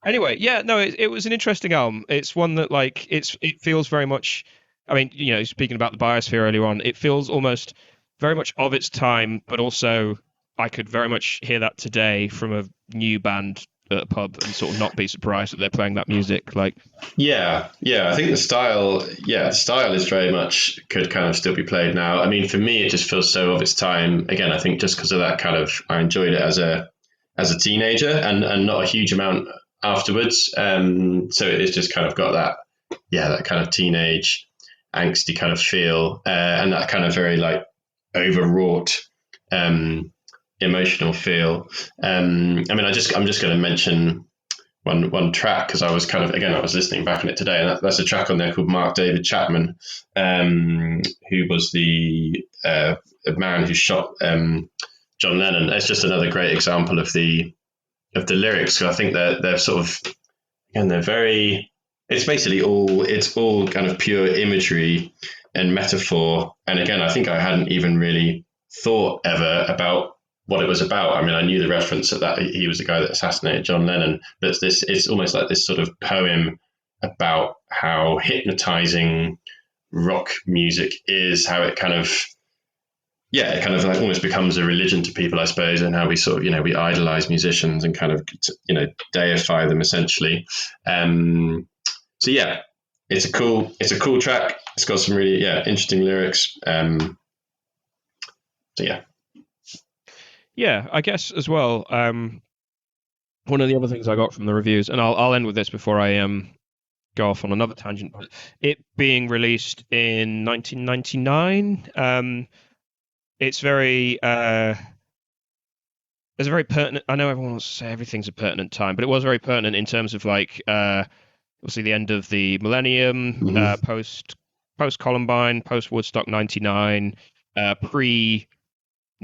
Anyway, yeah, no, it was an interesting album. It's one that like it feels very much. I mean, speaking about the Biosphere earlier on, it feels almost very much of its time, but also I could very much hear that today from a new band at a pub and sort of not be surprised that they're playing that music. Like, Yeah, I think the style is very much could kind of still be played now. I mean, for me, it just feels so of its time. Again, I think just because of that kind of, I enjoyed it as a teenager and not a huge amount afterwards. So it's just kind of got that kind of teenage angsty kind of feel, and that kind of very like overwrought emotional feel. I mean, I'm just going to mention one track because I was I was listening back on it today, and that's a track on there called Mark David Chapman, who was the man who shot John Lennon. It's just another great example of the lyrics. I think they're sort of, and they're very. It's all kind of pure imagery and metaphor. And again, I think I hadn't even really thought ever about what it was about. I mean, I knew the reference that he was the guy that assassinated John Lennon, but it's almost like this sort of poem about how hypnotizing rock music is, how it kind of like almost becomes a religion to people, I suppose, and how we sort of, we idolize musicians and kind of, deify them essentially. So yeah, it's a cool track. It's got some really interesting lyrics. So yeah. Yeah, I guess as well. One of the other things I got from the reviews, and I'll end with this before I go off on another tangent, but it being released in 1999, it's very it's a very pertinent. I know everyone wants to say everything's a pertinent time, but it was very pertinent in terms of like obviously the end of the millennium, post Columbine, post Woodstock '99, pre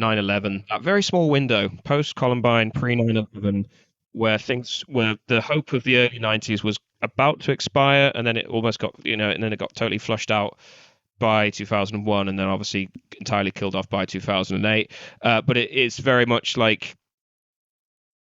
9/11. That very small window, post Columbine, pre 9/11, where the hope of the early '90s was about to expire, and then it almost got and then it got totally flushed out by 2001, and then obviously entirely killed off by 2008. But it's very much like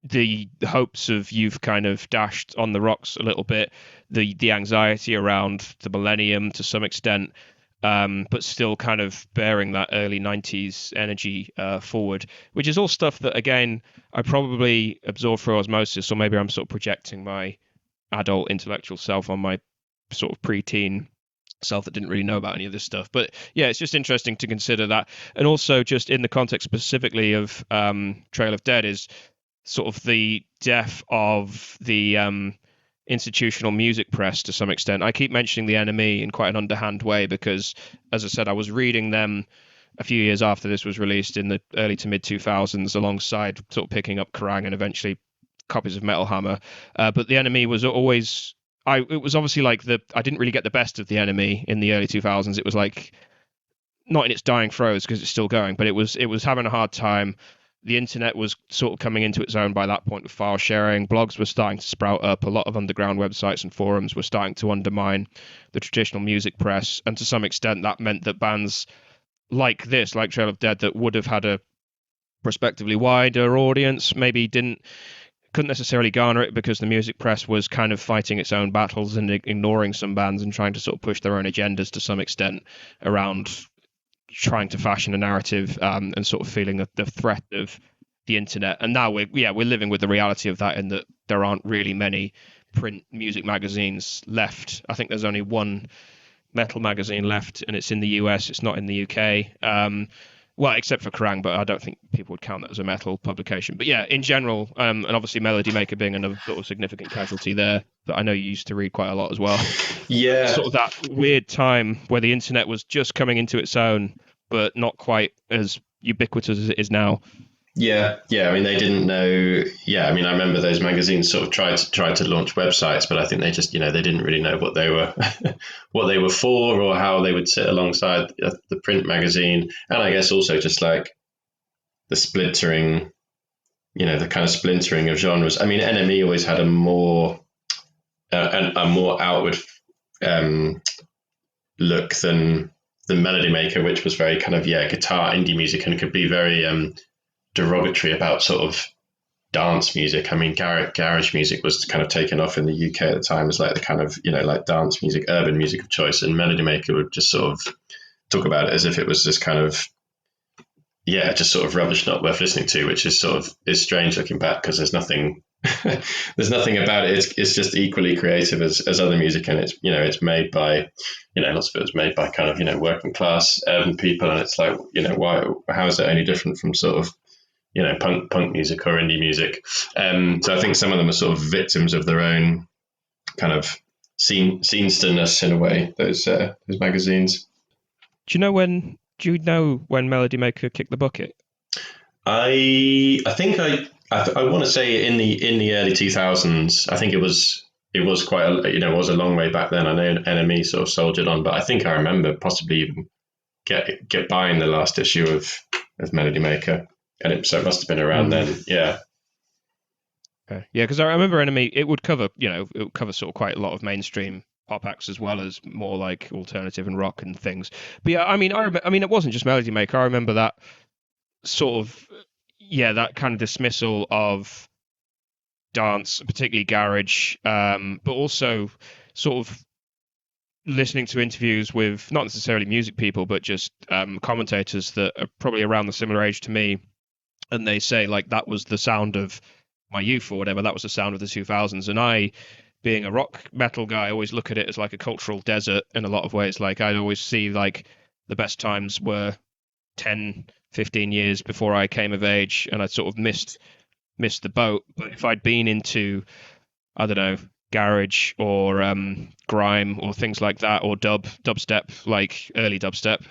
the hopes of you've kind of dashed on the rocks a little bit, the anxiety around the millennium to some extent, but still kind of bearing that early 90s energy forward, which is all stuff that, again, I probably absorbed through osmosis, or maybe I'm sort of projecting my adult intellectual self on my sort of preteen self that didn't really know about any of this stuff. But yeah, it's just interesting to consider that. And also just in the context specifically of Trail of Dead is sort of the death of the institutional music press to some extent. I keep mentioning the NME in quite an underhand way because, as I said, I was reading them a few years after this was released in the early to mid 2000s, alongside sort of picking up Kerrang and eventually copies of Metal Hammer. But the NME was always, it was obviously like I didn't really get the best of the NME in the early 2000s. It was like not in its dying throes because it's still going, but it was having a hard time. The internet was sort of coming into its own by that point with file sharing. Blogs were starting to sprout up. A lot of underground websites and forums were starting to undermine the traditional music press. And to some extent, that meant that bands like this, like Trail of Dead, that would have had a prospectively wider audience, maybe couldn't necessarily garner it because the music press was kind of fighting its own battles and ignoring some bands and trying to sort of push their own agendas to some extent around trying to fashion a narrative and sort of feeling the threat of the internet. And now we're living with the reality of that, in that there aren't really many print music magazines left. I think there's only one metal magazine left, and it's in the US. It's not in the UK. Well, except for Kerrang, but I don't think people would count that as a metal publication. But yeah, in general, and obviously Melody Maker being another sort of significant casualty there that I know you used to read quite a lot as well. Yeah. Sort of that weird time where the internet was just coming into its own, but not quite as ubiquitous as it is now. Yeah. I mean, they didn't know. Yeah, I mean, I remember those magazines sort of tried to launch websites, but I think they just, they didn't really know what they were, what they were for, or how they would sit alongside the print magazine. And I guess also just like the splintering, the kind of splintering of genres. I mean, NME always had a more outward look than the Melody Maker, which was very kind of guitar indie music and could be very derogatory about sort of dance music. I mean, garage music was kind of taken off in the UK at the time as like the kind of like dance music, urban music of choice, and Melody Maker would just sort of talk about it as if it was this kind of just sort of rubbish not worth listening to, which is sort of is strange looking back because there's nothing there's nothing about it. It's just equally creative as other music, and it's made by lots of it was made by kind of working class urban people, and it's like why how is it any different from sort of punk music or indie music? So I think some of them are sort of victims of their own kind of scenesterness in a way. Those magazines. Do you know when Melody Maker kicked the bucket? I think I want to say in the early 2000s. I think it was quite it was a long way back then. I know NME sort of soldiered on, but I think I remember possibly even get buying the last issue of Melody Maker, and it must have been around then. Yeah. Okay. Yeah, because I remember NME. It would cover sort of quite a lot of mainstream pop acts as well as more like alternative and rock and things. But yeah, I mean, it wasn't just Melody Maker. I remember that sort of that kind of dismissal of dance, particularly garage, but also sort of listening to interviews with not necessarily music people, but just commentators that are probably around the similar age to me, and they say like that was the sound of my youth or whatever. That was the sound of the 2000s, and I, being a rock metal guy, I always look at it as like a cultural desert in a lot of ways. Like I'd always see like the best times were 10, 15 years before I came of age, and I sort of missed the boat. But if I'd been into, I don't know, garage or grime or things like that, or dubstep, like early dubstep,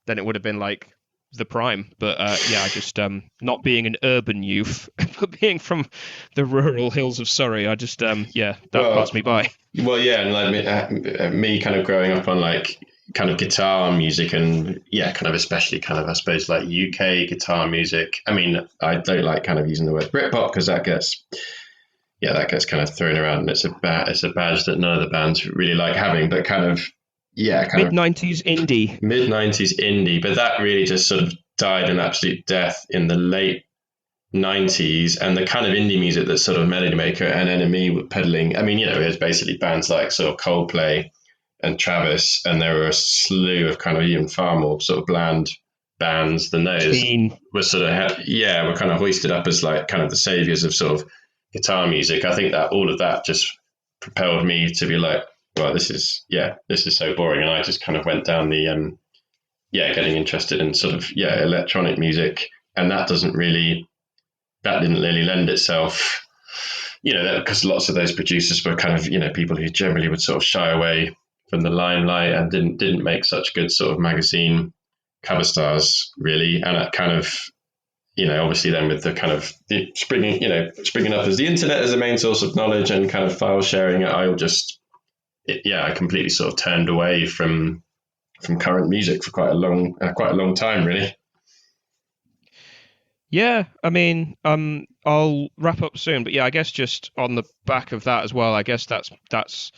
then it would have been like the prime. But I just not being an urban youth, but being from the rural hills of Surrey, I just passed me by. Well, yeah, and like me kind of growing up on like kind of guitar music and kind of especially kind of I suppose like UK guitar music. I mean, I don't like kind of using the word Britpop because that gets kind of thrown around, and it's a badge that none of the bands really like having, but kind of mid-90s indie, but that really just sort of died an absolute death in the late 90s, and the kind of indie music that sort of Melody Maker and NME were peddling. I mean, it was basically bands like sort of Coldplay and Travis, and there were a slew of kind of even far more sort of bland bands than those were sort of were kind of hoisted up as like kind of the saviors of sort of guitar music. I think that all of that just propelled me to be like, well, this is so boring, and I just kind of went down the getting interested in sort of electronic music, and that didn't really lend itself, because lots of those producers were kind of people who generally would sort of shy away from the limelight and didn't make such good sort of magazine cover stars really. And it kind of obviously then with the kind of springing up as the internet as a main source of knowledge and kind of file sharing, I completely sort of turned away from current music for quite a long time really. Yeah, I mean, I'll wrap up soon, but yeah, I guess just on the back of that as well, I guess that's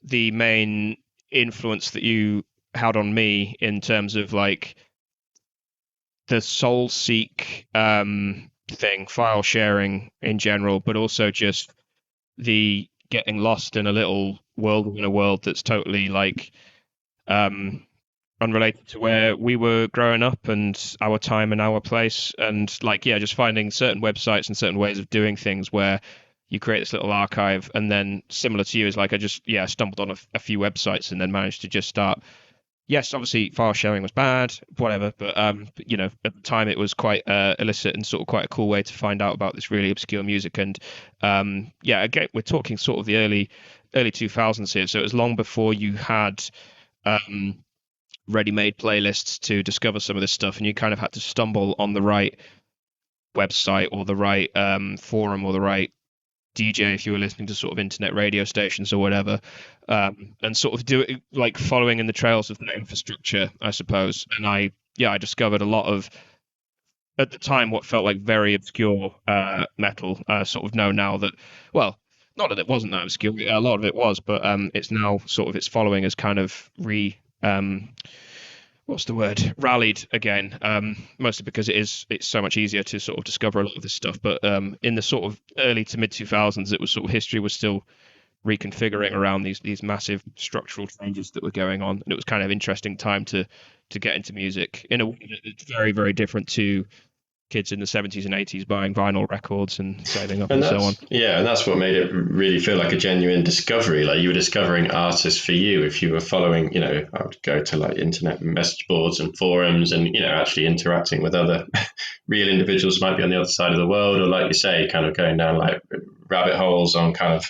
the main influence that you had on me in terms of like the soul seek thing, file sharing in general, but also just the getting lost in a little world within a world that's totally like unrelated to where we were growing up and our time and our place, and like just finding certain websites and certain ways of doing things where you create this little archive, and then similar to you is like I just stumbled on a few websites and then managed to just start. Yes, obviously file sharing was bad, whatever, but at the time it was quite illicit and sort of quite a cool way to find out about this really obscure music. And again, we're talking sort of the early 2000s here, so it was long before you had ready-made playlists to discover some of this stuff, and you kind of had to stumble on the right website or the right forum or the right DJ if you were listening to sort of internet radio stations or whatever, and sort of do it like following in the trails of the infrastructure, I suppose. And I discovered a lot of, at the time, what felt like very obscure metal. Sort of know now that, well, not that it wasn't that obscure, a lot of it was, but it's now sort of its following has kind of what's the word, rallied again, mostly because it's so much easier to sort of discover a lot of this stuff. But in the sort of early to mid 2000s, it was sort of history was still reconfiguring around these massive structural changes that were going on, and it was kind of interesting time to get into music in a way that it's very, very different to kids in the 70s and 80s buying vinyl records and saving up and so on. And that's what made it really feel like a genuine discovery. Like you were discovering artists for you if you were following, you know, I would go to like internet message boards and forums and, you know, actually interacting with other real individuals who might be on the other side of the world, or like you say, kind of going down like rabbit holes on kind of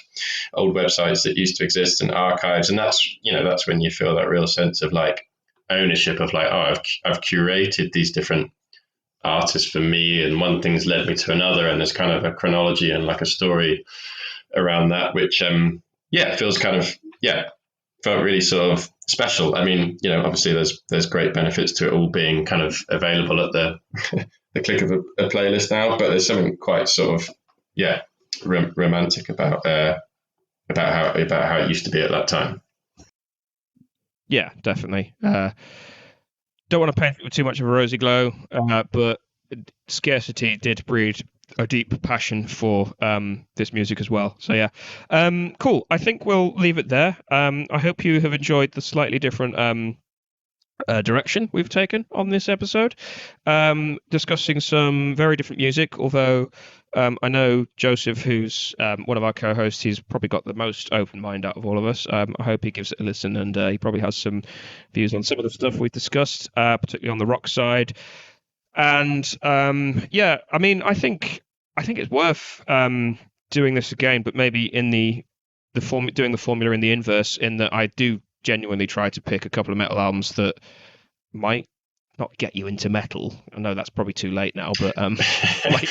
old websites that used to exist and archives. And that's, you know, that's when you feel that real sense of like ownership of like, oh, I've curated these different artists for me, and one thing's led me to another, and there's kind of a chronology and like a story around that, which feels kind of felt really sort of special. I mean, you know, obviously there's great benefits to it all being kind of available at the the click of a playlist now, but there's something quite sort of romantic about how it used to be at that time. Yeah, definitely. Don't want to paint it with too much of a rosy glow, but scarcity did breed a deep passion for this music as well. So yeah, cool. I think we'll leave it there. I hope you have enjoyed the slightly different direction we've taken on this episode, discussing some very different music, although I know Joseph, who's one of our co-hosts, he's probably got the most open mind out of all of us. I hope he gives it a listen, and he probably has some views on some of the stuff we've discussed, particularly on the rock side. And I mean, I think it's worth doing this again, but maybe in doing the formula in the inverse, in that I do genuinely try to pick a couple of metal albums that might not get you into metal. I know that's probably too late now, but like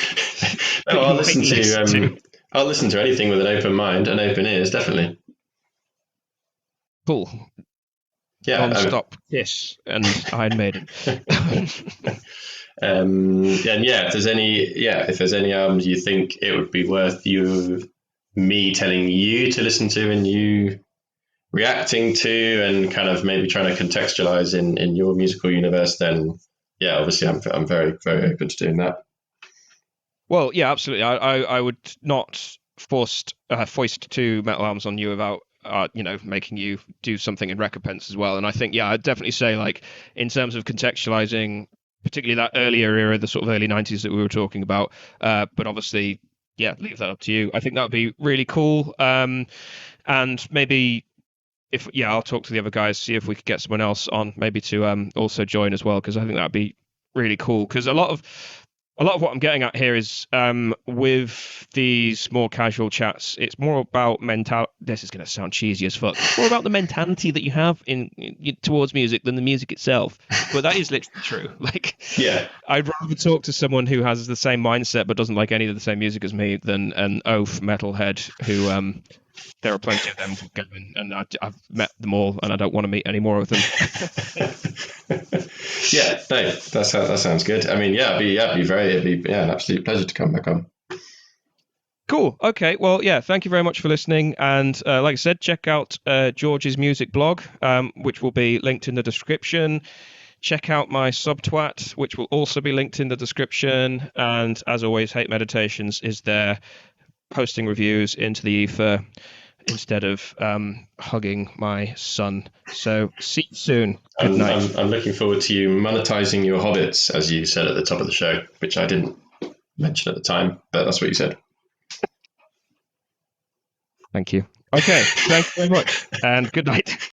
no, I'll listen to anything with an open mind and open ears, definitely. Cool. Yeah, Non-stop Kiss and Iron Maiden. If there's any albums you think it would be worth me telling you to listen to and you reacting to and kind of maybe trying to contextualize in your musical universe, then yeah, obviously I'm very, very open to doing that. Well, yeah, absolutely. I would not foist two metal albums on you without making you do something in recompense as well. And I think, I'd definitely say, like, in terms of contextualizing, particularly that earlier era, the sort of early 90s that we were talking about, but obviously, leave that up to you. I think that would be really cool. And maybe I'll talk to the other guys, see if we could get someone else on, maybe to also join as well, because I think that'd be really cool. Because a lot of what I'm getting at here is with these more casual chats, it's more about mental. This is going to sound cheesy as fuck. It's more about the mentality that you have towards music than the music itself. But that is literally true. Like, I'd rather talk to someone who has the same mindset but doesn't like any of the same music as me than an oaf metalhead who. There are plenty of them going, and I've met them all, and I don't want to meet any more of them. That sounds good. I mean, it'd be an absolute pleasure to come back on. Cool. Okay. Well, thank you very much for listening. And like I said, check out George's music blog, which will be linked in the description. Check out my subtwat, which will also be linked in the description. And as always, Hate Meditations is there, posting reviews into the ether instead of hugging my son. So see you soon. Good night. I'm looking forward to you monetizing your hobbits, as you said at the top of the show, which I didn't mention at the time, but that's what you said. Thank you. Okay, thank you very much, and good night.